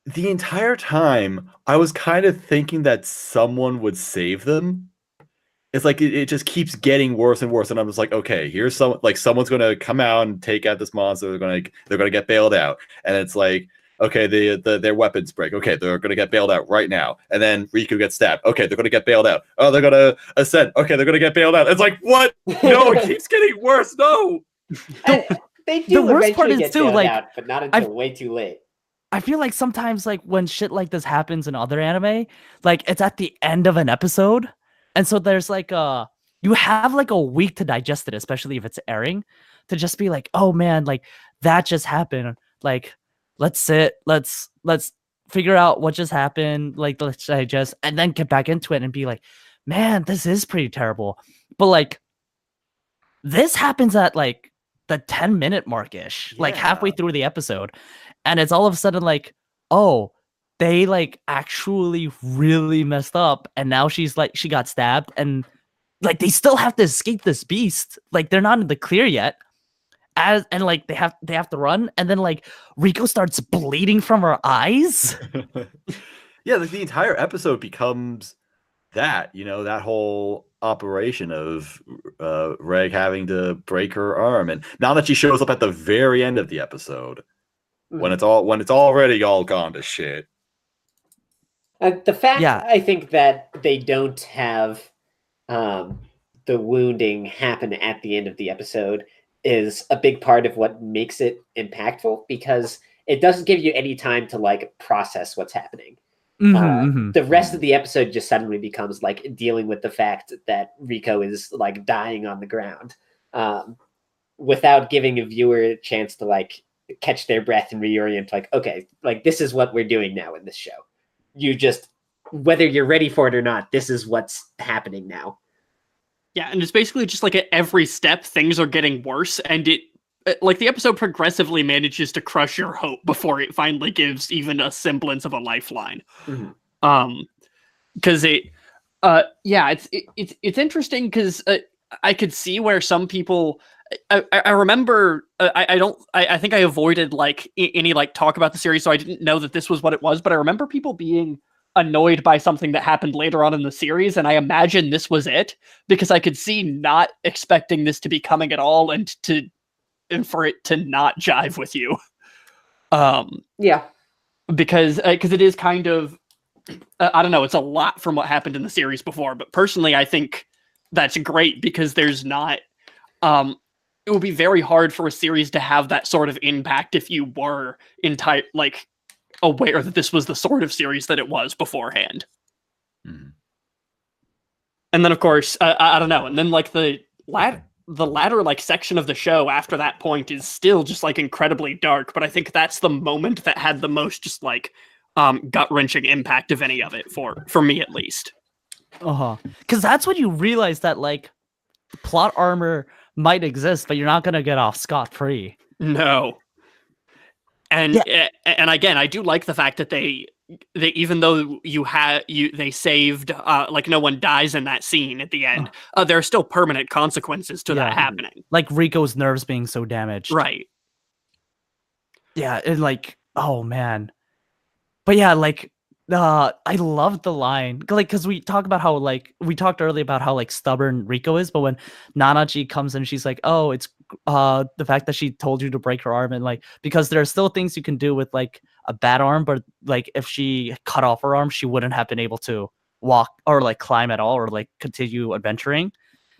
the entire time I was kind of thinking that someone would save them. It's like it just keeps getting worse and worse, and I'm just like, okay, here's someone's gonna come out and take out this monster. They're gonna get bailed out, and it's like, okay, their weapons break. Okay, they're gonna get bailed out right now, and then Riku gets stabbed. Okay, they're gonna get bailed out. Oh, they're gonna ascend. Okay, they're gonna get bailed out. It's like, what? No, it keeps getting worse. No. They do the worst part eventually is get too, bailed like, out, but not until way too late. I feel like sometimes, like, when shit like this happens in other anime, like, it's at the end of an episode. And so there's like you have like a week to digest it, especially if it's airing, to just be like, oh man, like that just happened. Like, let's sit, let's figure out what just happened. Like, let's digest and then get back into it and be like, man, this is pretty terrible. But like, this happens at like the 10-minute mark-ish, like halfway Yeah. through the episode. And it's all of a sudden like, oh, they like actually really messed up, and now she got stabbed, and like they still have to escape this beast. Like they're not in the clear yet. And like they have to run, and then like Rico starts bleeding from her eyes. Yeah, like the entire episode becomes that, that whole operation of Reg having to break her arm, and now that she shows up at the very end of the episode, when it's already all gone to shit. The fact, Yeah. I think, that they don't have the wounding happen at the end of the episode is a big part of what makes it impactful, because it doesn't give you any time to like process what's happening. The rest of the episode just suddenly becomes like dealing with the fact that Rico is like dying on the ground, without giving a viewer a chance to like catch their breath and reorient. Like, okay, like this is what we're doing now in this show. You just, whether you're ready for it or not, this is what's happening now. Yeah, and it's basically just like at every step, things are getting worse, and it like the episode progressively manages to crush your hope before it finally gives even a semblance of a lifeline. Because it's interesting because I could see where some people. I remember I think I avoided like any like talk about the series, so I didn't know that this was what it was, but I remember people being annoyed by something that happened later on in the series, and I imagine this was it, because I could see not expecting this to be coming at all, and for it to not jive with you. Yeah. Because it is kind of I don't know, it's a lot from what happened in the series before, but personally I think that's great, because there's not it would be very hard for a series to have that sort of impact if you were aware that this was the sort of series that it was beforehand. And then of course, I don't know, and then like the latter like section of the show after that point is still just like incredibly dark, but I think that's the moment that had the most just like gut-wrenching impact of any of it for me at least. Because that's when you realize that like plot armor might exist, but you're not gonna get off scot-free. No. And again, I do like the fact that they even though they saved like no one dies in that scene at the end, there are still permanent consequences to that happening. Like Rico's nerves being so damaged. Right. Yeah, and like oh man. But yeah, like I love the line, like, because we talked earlier about how like stubborn Rico is, but when Nanachi comes in, she's like, oh, it's the fact that she told you to break her arm, and like, because there are still things you can do with like a bad arm, but like if she cut off her arm, she wouldn't have been able to walk or like climb at all or like continue adventuring.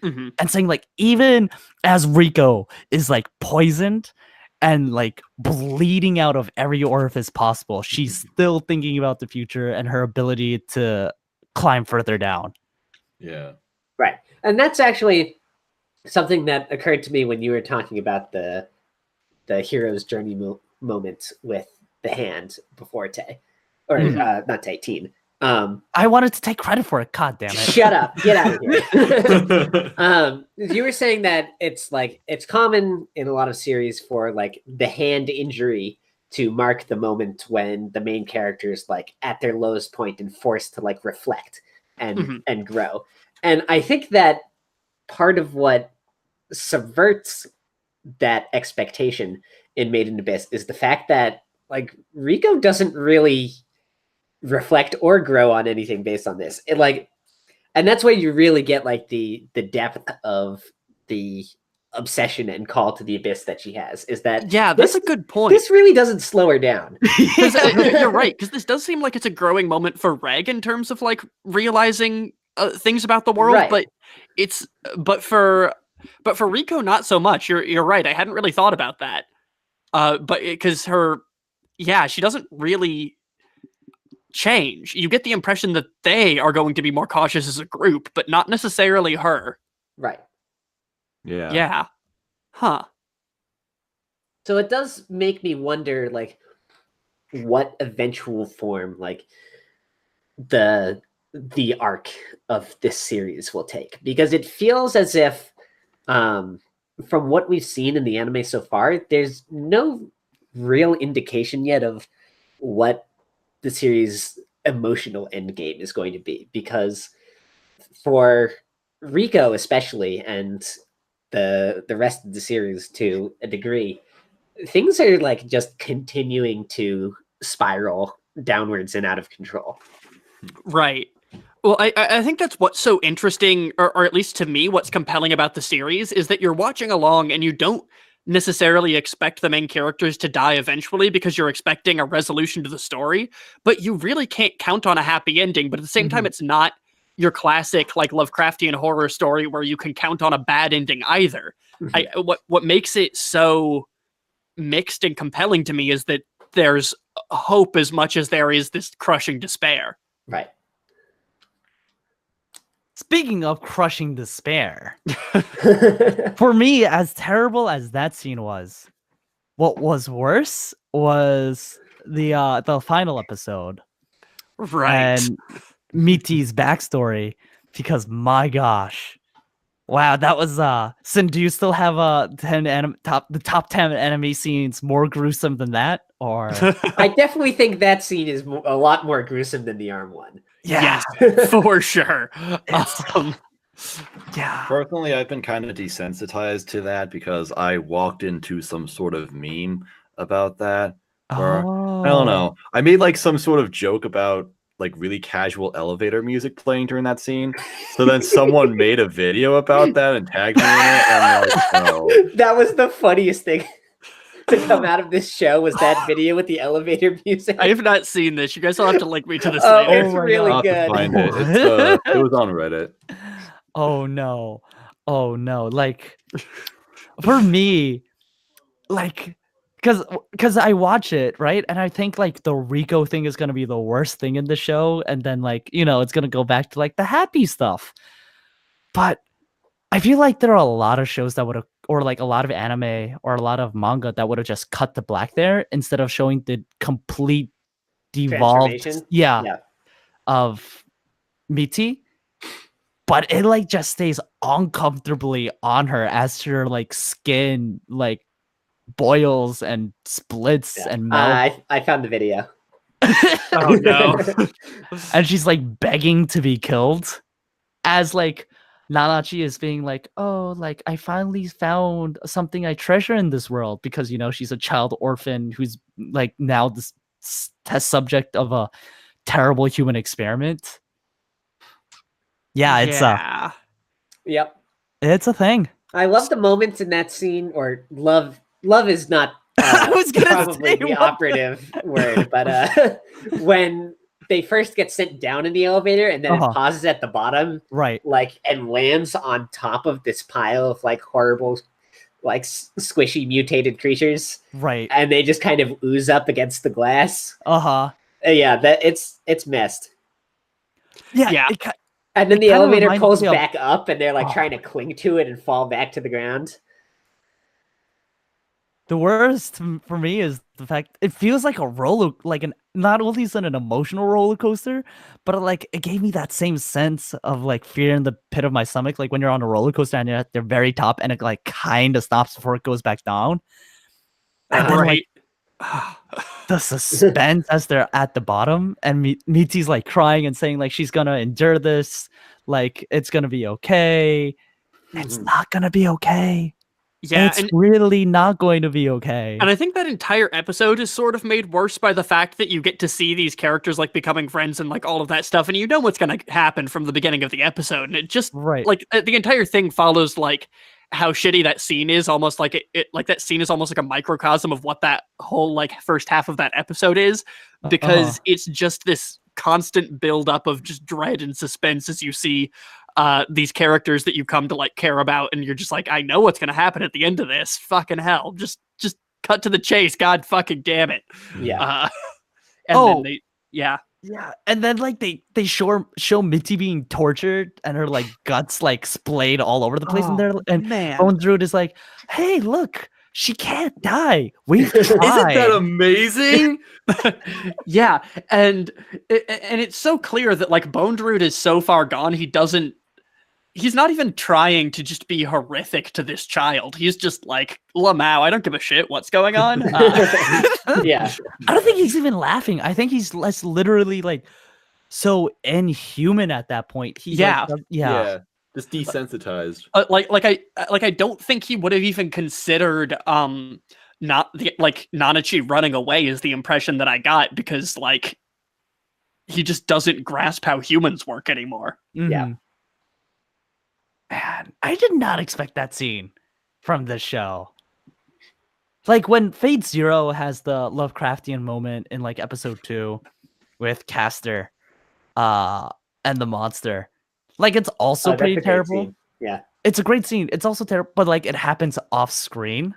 Mhm. And saying like, even as Rico is like poisoned and like bleeding out of every orifice possible, she's still thinking about the future and her ability to climb further down. Yeah. Right. And that's actually something that occurred to me when you were talking about the hero's journey moment with the hand before Tay. Or not Tay, Teen. I wanted to take credit for it. God damn it. Shut up. Get out of here. You were saying that it's like it's common in a lot of series for like the hand injury to mark the moment when the main character is like at their lowest point and forced to like reflect and grow. And I think that part of what subverts that expectation in Made in Abyss is the fact that like Rico doesn't really reflect or grow on anything based on this. And that's where you really get like the depth of the obsession and call to the abyss that she has, is that that's a good point. This really doesn't slow her down. You're right, because this does seem like it's a growing moment for Reg in terms of like realizing things about the world, Right. but for Rico not so much. You're right. I hadn't really thought about that. But because she doesn't really change. You get the impression that they are going to be more cautious as a group, but not necessarily her. Right. Yeah. Yeah. Huh. So it does make me wonder, like, what eventual form, like, the arc of this series will take. Because it feels as if, from what we've seen in the anime so far, there's no real indication yet of what the series' emotional endgame is going to be, because for Rico especially, and the rest of the series to a degree, things are like just continuing to spiral downwards and out of control. Right. Well, I think that's what's so interesting, or at least to me, what's compelling about the series is that you're watching along and you don't necessarily expect the main characters to die eventually because you're expecting a resolution to the story, but you really can't count on a happy ending. But at the same time, it's not your classic like Lovecraftian horror story where you can count on a bad ending either. What makes it so mixed and compelling to me is that there's hope as much as there is this crushing despair. Right. Speaking of crushing despair, for me, as terrible as that scene was, what was worse was the final episode. Right. And Miti's backstory, because my gosh. Wow, that was Sin, do you still have the top 10 anime scenes more gruesome than that? Or I definitely think that scene is a lot more gruesome than the arm one. yeah. Yes, for sure. Yeah. Personally, I've been kind of desensitized to that because I walked into some sort of meme about that. Where, I don't know. I made like some sort of joke about like really casual elevator music playing during that scene. So then someone made a video about that and tagged me in it. And I'm like, oh. That was the funniest thing to come out of this show, was that video with the elevator music. I have not seen this. You guys will have to link me to this Oh, later. it's really I'll have to good. find it. It was on Reddit. Oh no. Like, for me, like, because I watch it, right? And I think like the Rico thing is gonna be the worst thing in the show, and then like, it's gonna go back to like the happy stuff. But I feel like there are a lot of shows that would have, or like a lot of anime or a lot of manga that would have just cut the black there instead of showing the complete devolved Yeah. of Miti. But it like just stays uncomfortably on her as her like skin like boils and splits and melts. I found the video. Oh no. And she's like begging to be killed, as like Nanachi is being like, oh, like I finally found something I treasure in this world because she's a child orphan who's like now this test subject of a terrible human experiment. Yeah, Yep. it's a thing. I love the moments in that scene, or love is not I was gonna probably say, the what operative word, but when they first get sent down in the elevator and then it pauses at the bottom, right, like, and lands on top of this pile of like horrible, like squishy mutated creatures, right, and they just kind of ooze up against the glass. Yeah, that it's messed. Yeah. And then it the kinda elevator reminds pulls me of- back up, and they're like trying to cling to it and fall back to the ground. The worst for me is the fact it feels like not only is it an emotional roller coaster, but like it gave me that same sense of like fear in the pit of my stomach, like when you're on a roller coaster and you're at the very top and it like kind of stops before it goes back down. And then like the suspense as they're at the bottom and Michi's like crying and saying like she's gonna endure this, like it's gonna be okay. It's not gonna be okay. Yeah, it's really not going to be okay. And I think that entire episode is sort of made worse by the fact that you get to see these characters like becoming friends and like all of that stuff, and you know what's going to happen from the beginning of the episode, and it just like the entire thing follows like how shitty that scene is, almost like it like that scene is almost like a microcosm of what that whole like first half of that episode is, because it's just this constant buildup of just dread and suspense as you see these characters that you come to like care about, and you're just like, I know what's gonna happen at the end of this. Fucking hell, just cut to the chase. God fucking damn it. Yeah. And then they and then like they show Mitty being tortured and her like guts like splayed all over the place, and Bones Root is like, hey, look, she can't die. We've tried. Isn't that amazing? Yeah, and it's so clear that like Bone Root is so far gone, he's not even trying to just be horrific to this child. He's just like, Lamau, I don't give a shit what's going on. Yeah. I don't think he's even laughing. I think he's less literally like so inhuman at that point. He's just desensitized. I don't think he would have even considered not the like Nanachi running away is the impression that I got, because like he just doesn't grasp how humans work anymore. Yeah. Man, I did not expect that scene from this show. Like when Fate Zero has the Lovecraftian moment in like episode 2 with Castor and the monster. Like it's also pretty terrible. Yeah. It's a great scene. It's also terrible, but like it happens off screen.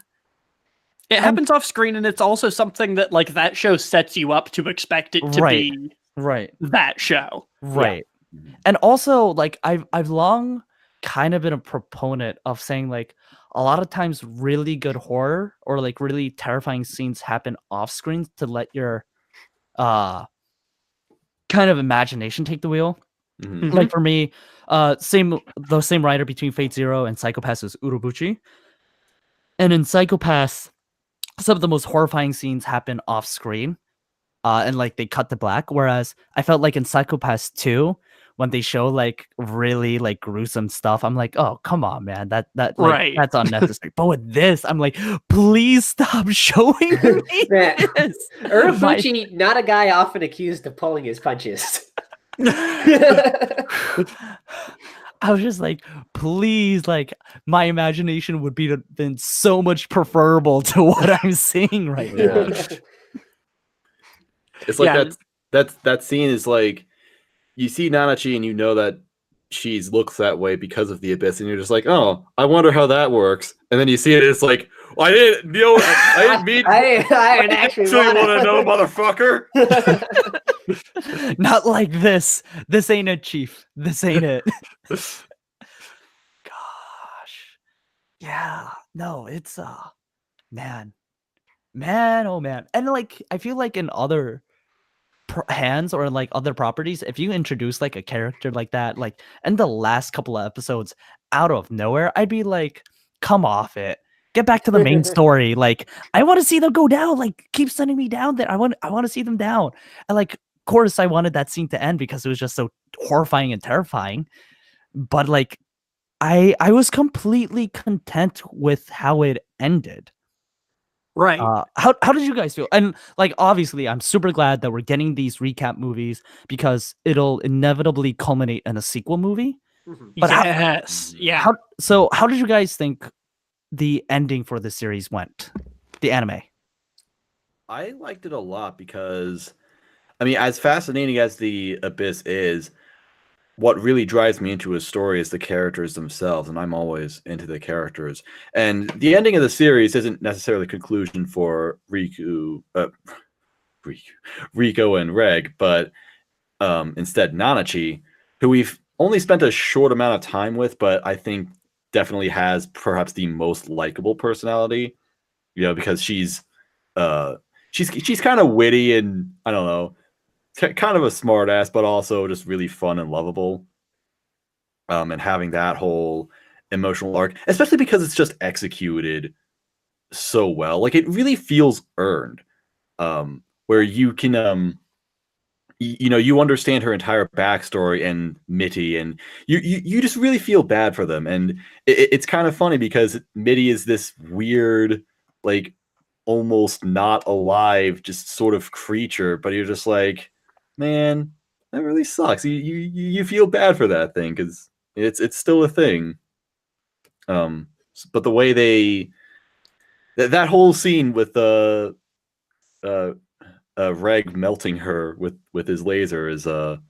It happens off screen, and it's also something that like that show sets you up to expect it to be that show. Right. Yeah. And also like I've long kind of been a proponent of saying like a lot of times really good horror or like really terrifying scenes happen off screen to let your kind of imagination take the wheel. Like for me, the same writer between Fate Zero and Psycho-Pass is Urobuchi. And in Psycho-Pass, some of the most horrifying scenes happen off screen. And like they cut to black. Whereas I felt like in Psycho-Pass 2, when they show like really like gruesome stuff, I'm like, oh come on, man, that's unnecessary. But with this, I'm like, please stop showing me this. Urobuchi, not a guy often accused of pulling his punches. I was just like, please, like my imagination would be been so much preferable to what I'm seeing right now. It's like that scene is like, you see Nanachi and you know that she looks that way because of the abyss, and you're just like, oh, I wonder how that works. And then you see it, it's like, well, I didn't mean I didn't actually want to know, motherfucker. Not like this. This ain't it, Chief. This ain't it. Gosh. Yeah. No, it's man, oh man. And like I feel like in other hands or like other properties, if you introduce like a character like that, like in the last couple of episodes out of nowhere, I'd be like, come off it, get back to the main story. Like I want to see them go down, like keep sending me down there. I want to see them down. And like of course I wanted that scene to end because it was just so horrifying and terrifying, but like I was completely content with how it ended. Right. How did you guys feel? And like, obviously, I'm super glad that we're getting these recap movies because it'll inevitably culminate in a sequel movie. Mhm. But Yes. Yeah. how did you guys think the ending for the series went? The anime. I liked it a lot because, I mean, as fascinating as the Abyss is, what really drives me into a story is the characters themselves, and I'm always into the characters. And the ending of the series isn't necessarily a conclusion for Rico and Reg, but instead Nanachi, who we've only spent a short amount of time with, but I think definitely has perhaps the most likable personality. You know, because uh, she's kind of witty and I don't know, kind of a smart ass, but also just really fun and lovable. And having that whole emotional arc, especially because it's just executed so well, like it really feels earned. Where you can you know, you understand her entire backstory and Mitty, and you just really feel bad for them. And it's kind of funny because Mitty is this weird, like almost not alive, just sort of creature, but you're just like, man, that really sucks. You feel bad for that thing because it's still a thing. But the way that whole scene with uh Reg melting her with his laser is that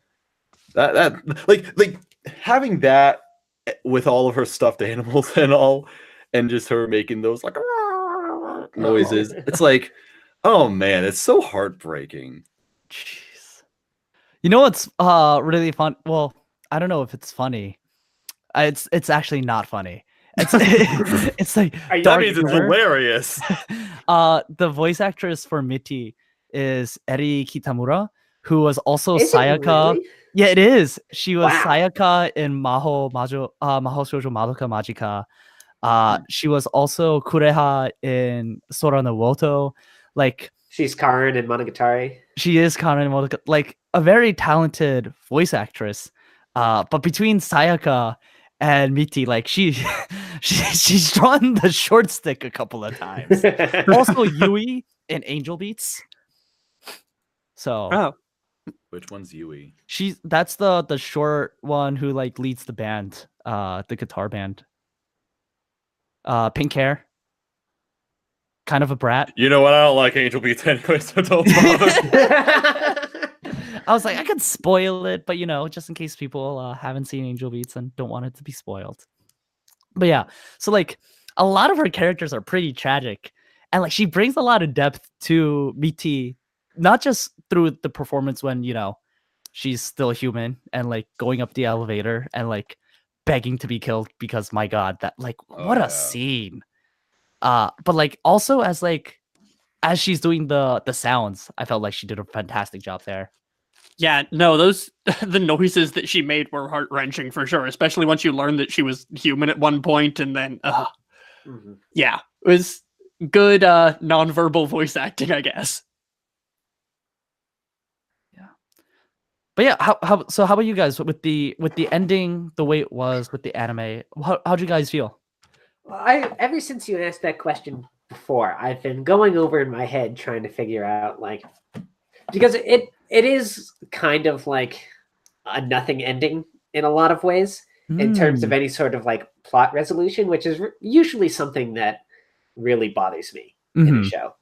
like having that with all of her stuffed animals and all, and just her making those like noises. It's like, oh man, it's so heartbreaking. Jeez. You know what's really fun? Well, I don't know if it's funny. It's actually not funny. It's it's like Are you- That dark means it's humor. hilarious. The voice actress for Mitty is Eri Kitamura, who was also Is it Sayaka. really? Yeah, it is. She was Wow. Sayaka in Maho Shoujo Madoka Magica. She was also Kureha in Sora no Woto. Like, She's Karin and Monogatari. she is Karin Madoka, like a very talented voice actress. But between Sayaka and Miti, like she's drawn the short stick a couple of times. Also Yui in Angel Beats. So Oh. Which one's Yui? that's the short one who like leads the band, the guitar band. Pink hair, kind of a brat. You know what? I don't like Angel Beats anyway, so don't bother. I was like, I could spoil it, but you know, just in case people haven't seen Angel Beats and don't want it to be spoiled. But yeah, so like a lot of her characters are pretty tragic, and like she brings a lot of depth to BT, not just through the performance when you know she's still human and like going up the elevator and like begging to be killed because my god, that like what yeah. a scene. But like also as she's doing the sounds, I felt like she did a fantastic job there. Yeah, no, those the noises that she made were heart wrenching for sure, especially once you learned that she was human at one point, and then Mhm. yeah, it was good nonverbal voice acting, I guess. But yeah, how about you guys with the ending the way it was with the anime? How'd you guys feel? Well, ever since you asked that question before, I've been going over in my head trying to figure out like because it is kind of like a nothing ending in a lot of ways in terms of any sort of like plot resolution, which is usually something that really bothers me in a show.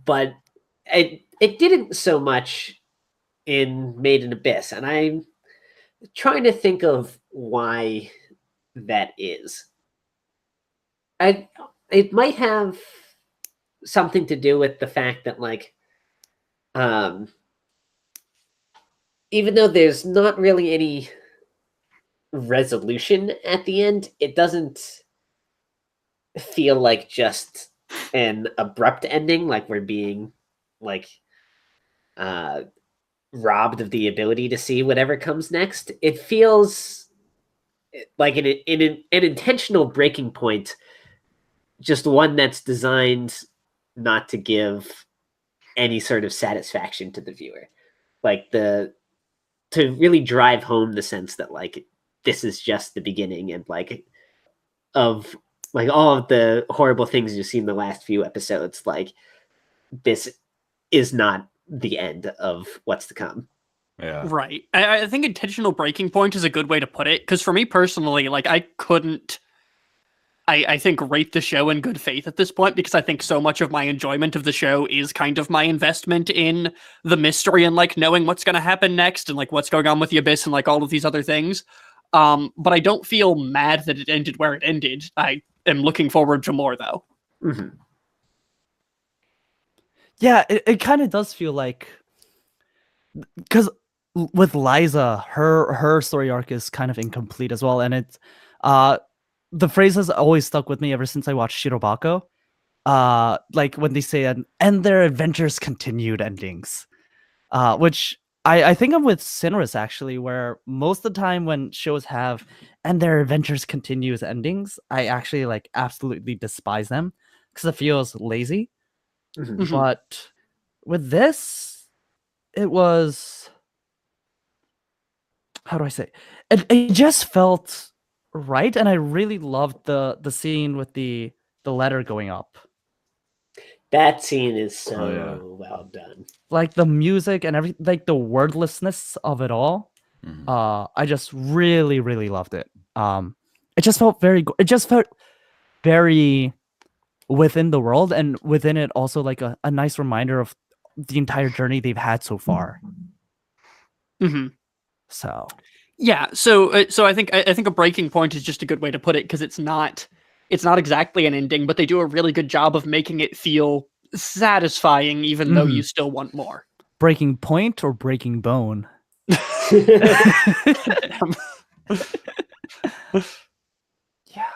But it didn't so much in Made in Abyss, and I'm trying to think of why that is. It might have something to do with the fact that like even though there's not really any resolution at the end, it doesn't feel like just an abrupt ending, like we're being like robbed of the ability to see whatever comes next. It feels like an intentional breaking point, just one that's designed not to give any sort of satisfaction to the viewer, like to really drive home the sense that like this is just the beginning, and like of like all of the horrible things you've seen in the last few episodes, like this is not the end of what's to come. Yeah. Right. I think intentional breaking point is a good way to put it, because for me personally, like I couldn't, I think, rate the show in good faith at this point, because I think so much of my enjoyment of the show is kind of my investment in the mystery and like knowing what's going to happen next and like what's going on with the Abyss and like all of these other things. But I don't feel mad that it ended where it ended. I am looking forward to more, though. Mm-hmm. Yeah, it kind of does feel like, because with Liza, her story arc is kind of incomplete as well, and it's the phrase has always stuck with me ever since I watched Shirobako. Like when they say and their adventures continued endings, which I think I'm with Sinris actually, where most of the time when shows have and their adventures continues endings, I actually like absolutely despise them because it feels lazy. Mm-hmm. Mhm. But with this, it was, how do I say, it just felt right, and I really loved the scene with the letter going up. That scene is so Oh, yeah. well done. Like the music and everything, like the wordlessness of it all. Mhm. I just really, really loved it. It just felt it just felt very within the world, and within it also like a nice reminder of the entire journey they've had so far. Mm-hmm. So Yeah, so I think a breaking point is just a good way to put it, because it's not exactly an ending, but they do a really good job of making it feel satisfying, even though you still want more. breaking point or breaking bone. Yeah.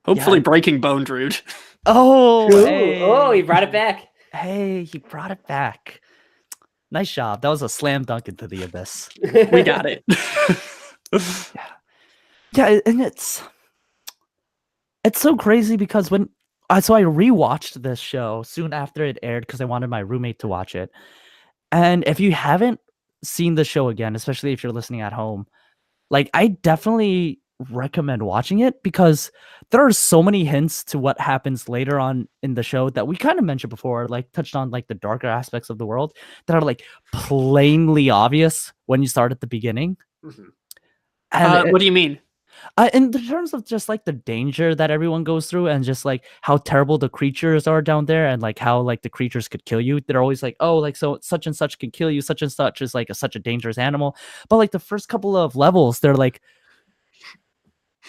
Hopefully, Yeah. breaking bone, Druid. Oh, Ooh, hey. oh, he brought it back. Hey, he brought it back. Nice job. That was a slam dunk into the abyss. We got it. Yeah, and it's so crazy because when so I rewatched this show soon after it aired because I wanted my roommate to watch it. And if you haven't seen the show again, especially if you're listening at home, like I definitely recommend watching it because there are so many hints to what happens later on in the show that we kind of mentioned before, like touched on like the darker aspects of the world that are like plainly obvious when you start at the beginning. Mhm. And What do you mean? in the terms of just like the danger that everyone goes through and just like how terrible the creatures are down there and like how like the creatures could kill you, they're always like, oh, like so such and such can kill you, such and such is like such a dangerous animal. But like the first couple of levels, they're like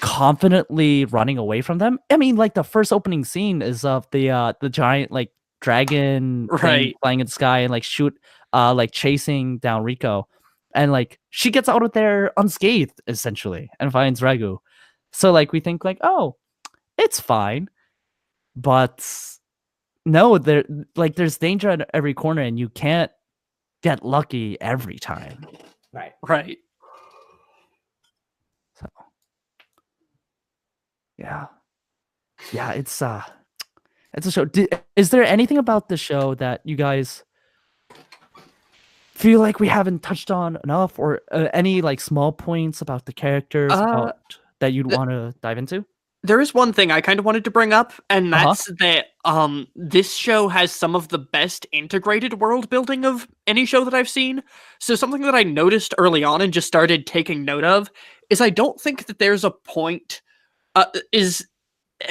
confidently running away from them. I mean, like the first opening scene is of the giant like dragon thing Right. flying in the sky and like like chasing down Rico, and like she gets out of there unscathed essentially and finds Regu. So like we think like, oh, it's fine, but no, there's danger at every corner and you can't get lucky every time. Right. Right. So yeah, it's a show. Is there anything about the show that you guys feel like we haven't touched on enough, or any like small points about the characters that you'd want to dive into? There is one thing I kind of wanted to bring up, and Uh-huh. that's that this show has some of the best integrated world building of any show that I've seen. So something that I noticed early on and just started taking note of is I don't think that there's a point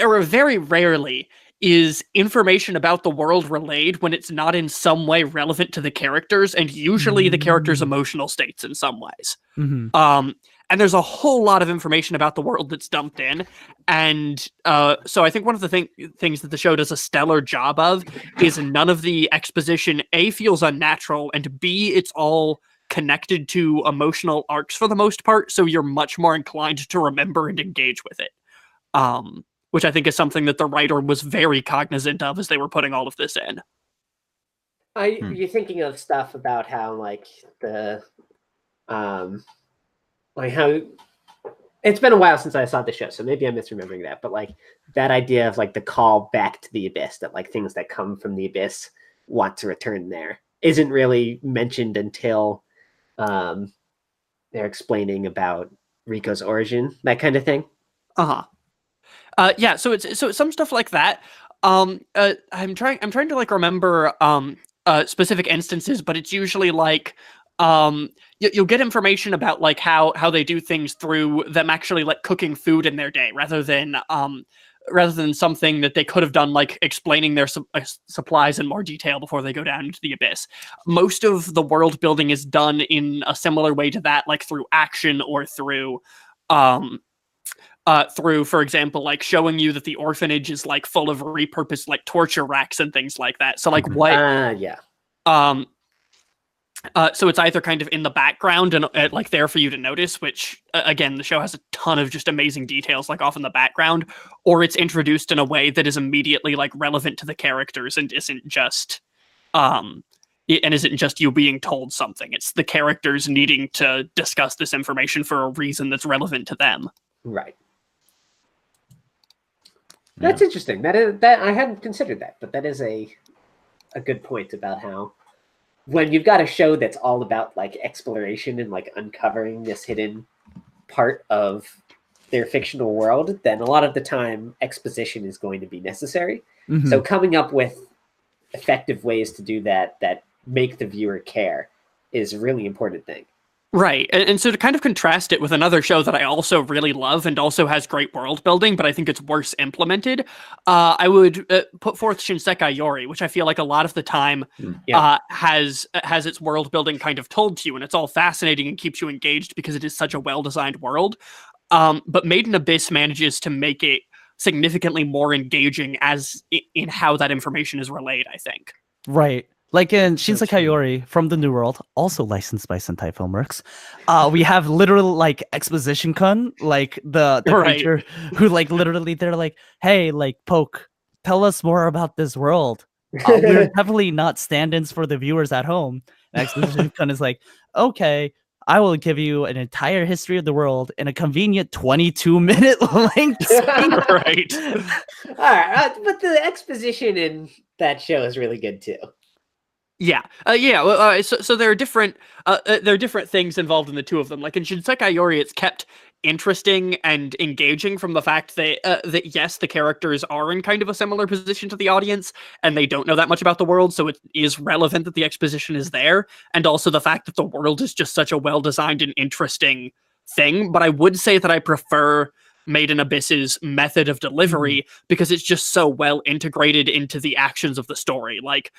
or very rarely is information about the world relayed when it's not in some way relevant to the characters, and usually the characters' emotional states in some ways. Mm-hmm. And there's a whole lot of information about the world that's dumped in. And so I think one of the things that the show does a stellar job of is none of the exposition, A, feels unnatural, and B, it's all connected to emotional arcs for the most part, so you're much more inclined to remember and engage with it. Which I think is something that the writer was very cognizant of as they were putting all of this in. You're thinking of stuff about how like the like how it's been a while since I saw the show, so maybe I'm misremembering that, but like that idea of like the call back to the abyss, that like things that come from the abyss want to return there, isn't really mentioned until they're explaining about Rico's origin, that kind of thing. Yeah, so it's some stuff like that. I'm trying to like remember specific instances, but it's usually like you'll get information about like how they do things through them actually like cooking food in their day rather than something that they could have done like explaining their supplies in more detail before they go down into the abyss. Most of the world building is done in a similar way to that, like through action or through for example, like showing you that the orphanage is like full of repurposed like torture racks and things like that. So like what Yeah. So it's either kind of in the background and like there for you to notice, which again, the show has a ton of just amazing details like off in the background, or it's introduced in a way that is immediately like relevant to the characters and isn't just you being told something. It's the characters needing to discuss this information for a reason that's relevant to them. Right. That's interesting. That I hadn't considered that, but that is a good point about how when you've got a show that's all about like exploration and like uncovering this hidden part of their fictional world, then a lot of the time exposition is going to be necessary. Mhm. So coming up with effective ways to do that make the viewer care is a really important thing. Right. And so to kind of contrast it with another show that I also really love and also has great world building, but I think it's worse implemented, I would put forth Shinsekai Yori, which I feel like a lot of the time has its world building kind of told to you, and it's all fascinating and keeps you engaged because it is such a well-designed world. But Made in Abyss manages to make it significantly more engaging as in how that information is relayed, I think. Right. Like in Shinsekai Yori from the New World, also licensed by Sentai Filmworks, we have literal like exposition kun, like the Right. creature who like literally they're like, hey, like Poke, tell us more about this world. We're definitely not stand-ins for the viewers at home. And exposition kun is like, okay, I will give you an entire history of the world in a convenient 22-minute length. Right. All right, but the exposition in that show is really good too. Yeah, so there are different things involved in the two of them. Like in Shinsekai Yori, it's kept interesting and engaging from the fact that that yes, the characters are in kind of a similar position to the audience, and they don't know that much about the world, so it is relevant that the exposition is there, and also the fact that the world is just such a well-designed and interesting thing. But I would say that I prefer Made in Abyss's method of delivery because it's just so well integrated into the actions of the story. Like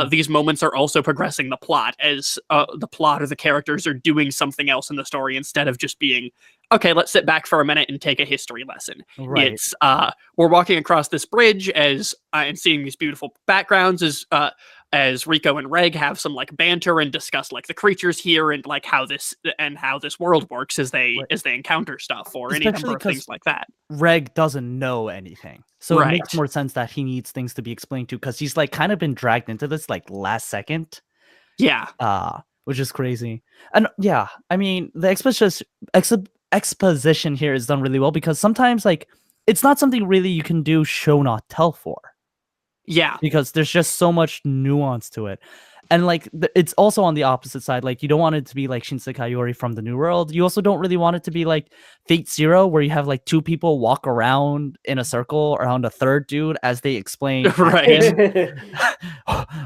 these moments are also progressing the plot as the plot or the characters are doing something else in the story instead of just being, okay, let's sit back for a minute and take a history lesson. Right. It's we're walking across this bridge and seeing these beautiful backgrounds as Rico and Reg have some like banter and discuss like the creatures here and like how this world works as they encounter stuff or any Especially number of things like that. Reg doesn't know anything, so it makes more sense that he needs things to be explained to because he's like kind of been dragged into this like last second. Yeah. Which is crazy. And yeah, I mean the exposition here is done really well because sometimes like it's not something really you can do show not tell for. Yeah, because there's just so much nuance to it. And like it's also on the opposite side. Like you don't want it to be like Shinsekai Yori from the New World. You also don't really want it to be like Fate Zero, where you have like two people walk around in a circle around a third dude as they explain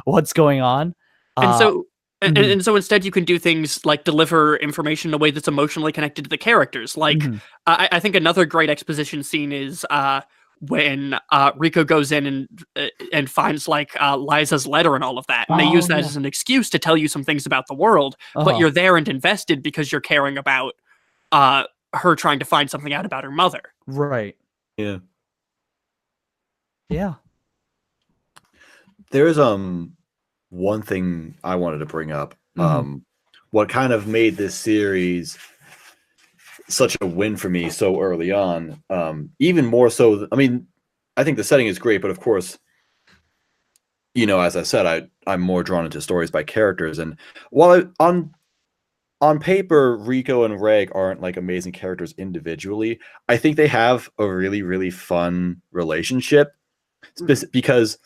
what's going on. And so and so instead you can do things like deliver information in a way that's emotionally connected to the characters. Like I think another great exposition scene is when Rico goes in and finds like Liza's letter and all of that. And they use that as an excuse to tell you some things about the world, but you're there and invested because you're caring about her trying to find something out about her mother. Right. Yeah. Yeah. There's one thing I wanted to bring up. What kind of made this series such a win for me so early on, even more so. I mean, I think the setting is great, but of course, you know, as I said, I'm more drawn into stories by characters. And while on paper, Rico and Reg aren't like amazing characters individually, I think they have a really, really fun relationship because,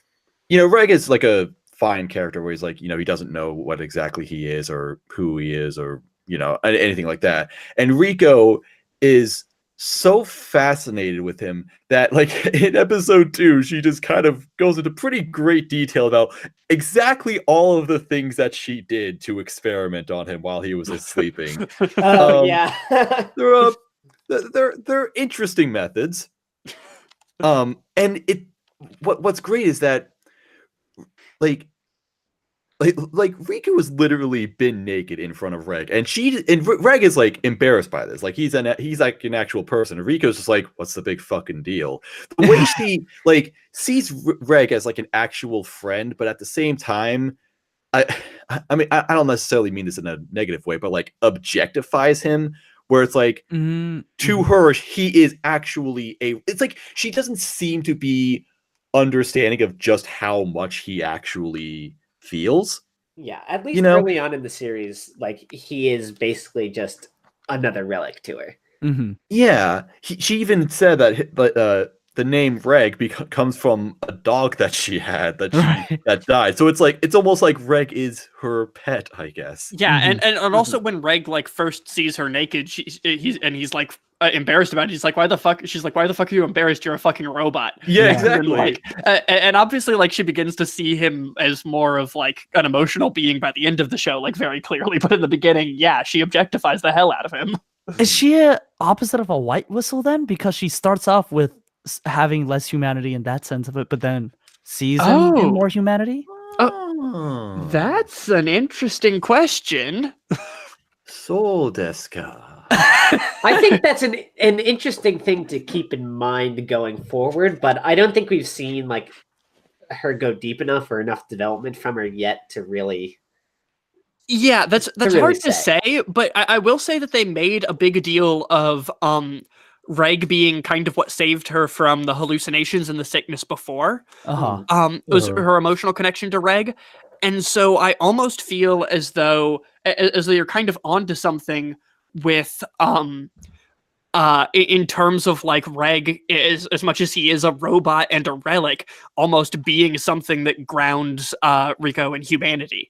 you know, Reg is like a fine character where he's like, you know, he doesn't know what exactly he is or who he is or anything like that. And Rico is so fascinated with him that, like, in episode 2, she just kind of goes into pretty great detail about exactly all of the things that she did to experiment on him while he was sleeping. Yeah. They're interesting methods. And what's great is that like Riku has literally been naked in front of Reg, and Reg is like embarrassed by this. Like he's like an actual person, and Riko's just like, what's the big fucking deal? The way she like sees Reg as like an actual friend, but at the same time, I mean I don't necessarily mean this in a negative way, but like objectifies him, where it's like to her he is actually it's like she doesn't seem to be understanding of just how much he actually feels. Yeah, at least early on in the series, like he is basically just another relic to her. Yeah, she even said that the name Reg comes from a dog that she had that died. So it's almost like Reg is her pet, I guess. Yeah, and also when Reg like first sees her naked, he's like embarrassed about it. He's like, why the fuck? She's like, why the fuck are you embarrassed? You're a fucking robot. Yeah, exactly. And obviously, like, she begins to see him as more of like an emotional being by the end of the show, like very clearly. But in the beginning, yeah, she objectifies the hell out of him. Is she a opposite of a white whistle then? Because she starts off with having less humanity in that sense of it, but then sees him in more humanity? Oh, that's an interesting question. So desu ka? I think that's an interesting thing to keep in mind going forward, but I don't think we've seen like her go deep enough or enough development from her yet to really. Yeah, that's really hard to say, but I will say that they made a big deal of Reg being kind of what saved her from the hallucinations and the sickness before. It was her emotional connection to Reg, and so I almost feel as though you're kind of onto something with in terms of like Reg is, as much as he is a robot and a relic, almost being something that grounds Rico in humanity.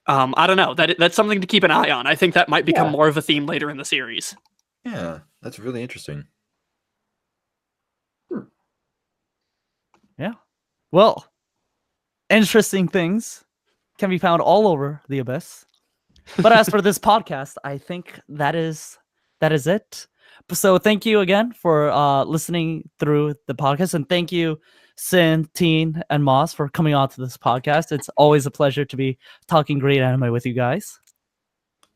I don't know. That's something to keep an eye on. I think that might become more of a theme later in the series. Yeah, that's really interesting. Yeah. Well, interesting things can be found all over the Abyss. But as for this podcast, I think that is it. So thank you again for listening through the podcast, and thank you, Sin, Teen, and Moss for coming on to this podcast. It's always a pleasure to be talking great anime with you guys.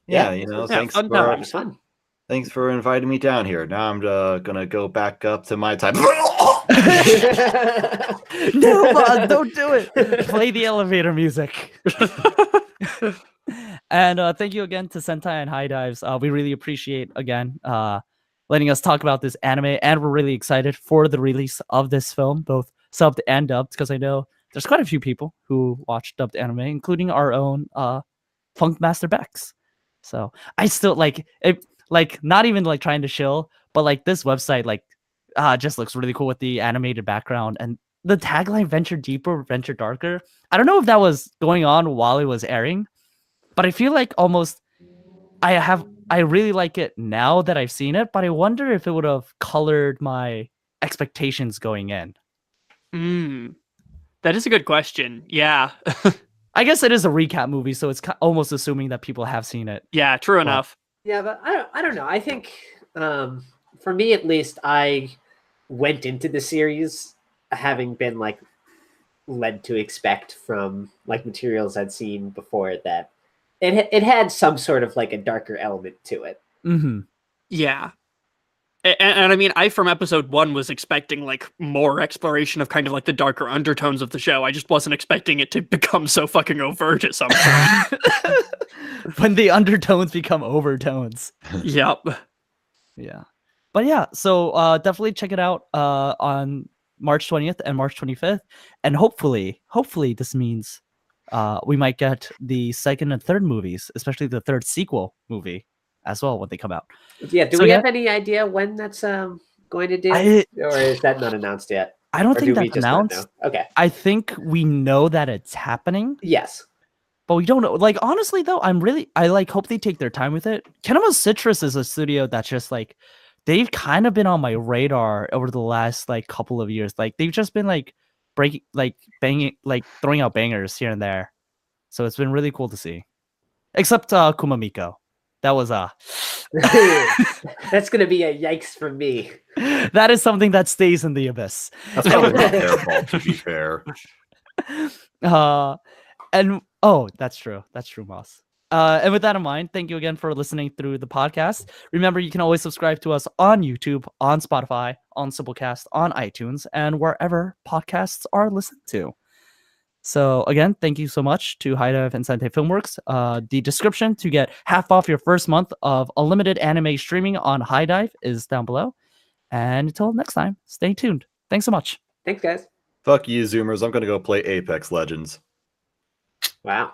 Yeah, thanks for fun. Thanks for inviting me down here. Now I'm gonna go back up to my time. No, Moss, don't do it. Play the elevator music. And thank you again to Sentai and HIDIVEs. We really appreciate, again, letting us talk about this anime, and we're really excited for the release of this film, both subbed and dubbed, because I know there's quite a few people who watch dubbed anime, including our own Funk Master Bex. So I still like it, like not even like trying to shill, but like this website like just looks really cool with the animated background and the tagline "Venture Deeper, Venture Darker." I don't know if that was going on while it was airing, but I feel like almost I really like it now that I've seen it, but I wonder if it would have colored my expectations going in. That is a good question. Yeah. I guess it is a recap movie, so it's almost assuming that people have seen it. Yeah, true enough. Yeah, but I don't know. I think for me at least, I went into the series having been like led to expect from like materials I'd seen before that it had some sort of like a darker element to it. Yeah. And I mean, I from episode 1 was expecting like more exploration of kind of like the darker undertones of the show. I just wasn't expecting it to become so fucking overt at some point. When the undertones become overtones. Yep. Yeah. But yeah, so definitely check it out on March 20th and March 25th. And hopefully this means we might get the second and third movies, especially the third sequel movie as well when they come out. Yeah, do we have any idea when that's going to do? Or is that not announced yet? I don't think that's announced. Okay. I think we know that it's happening. Yes. but we don't know. Like honestly though, I like hope they take their time with it. Kinema Citrus is a studio that's just like they've kind of been on my radar over the last like couple of years. Like they've just been like banging, like throwing out bangers here and there. So it's been really cool to see. Except Kumamiko. That was That's gonna be a yikes from me. that is something that stays in the abyss. That's probably not their fault, to be fair. And oh, that's true, Moss. And with that in mind, thank you again for listening through the podcast. Remember, you can always subscribe to us on YouTube, on Spotify, on Simplecast, on iTunes, and wherever podcasts are listened to. So again, thank you so much to HIDIVE and Sentai Filmworks. The description to get half off your first month of unlimited anime streaming on HIDIVE is down below. And until next time, stay tuned. Thanks so much. Thanks, guys. Fuck you, Zoomers. I'm going to go play Apex Legends. Wow.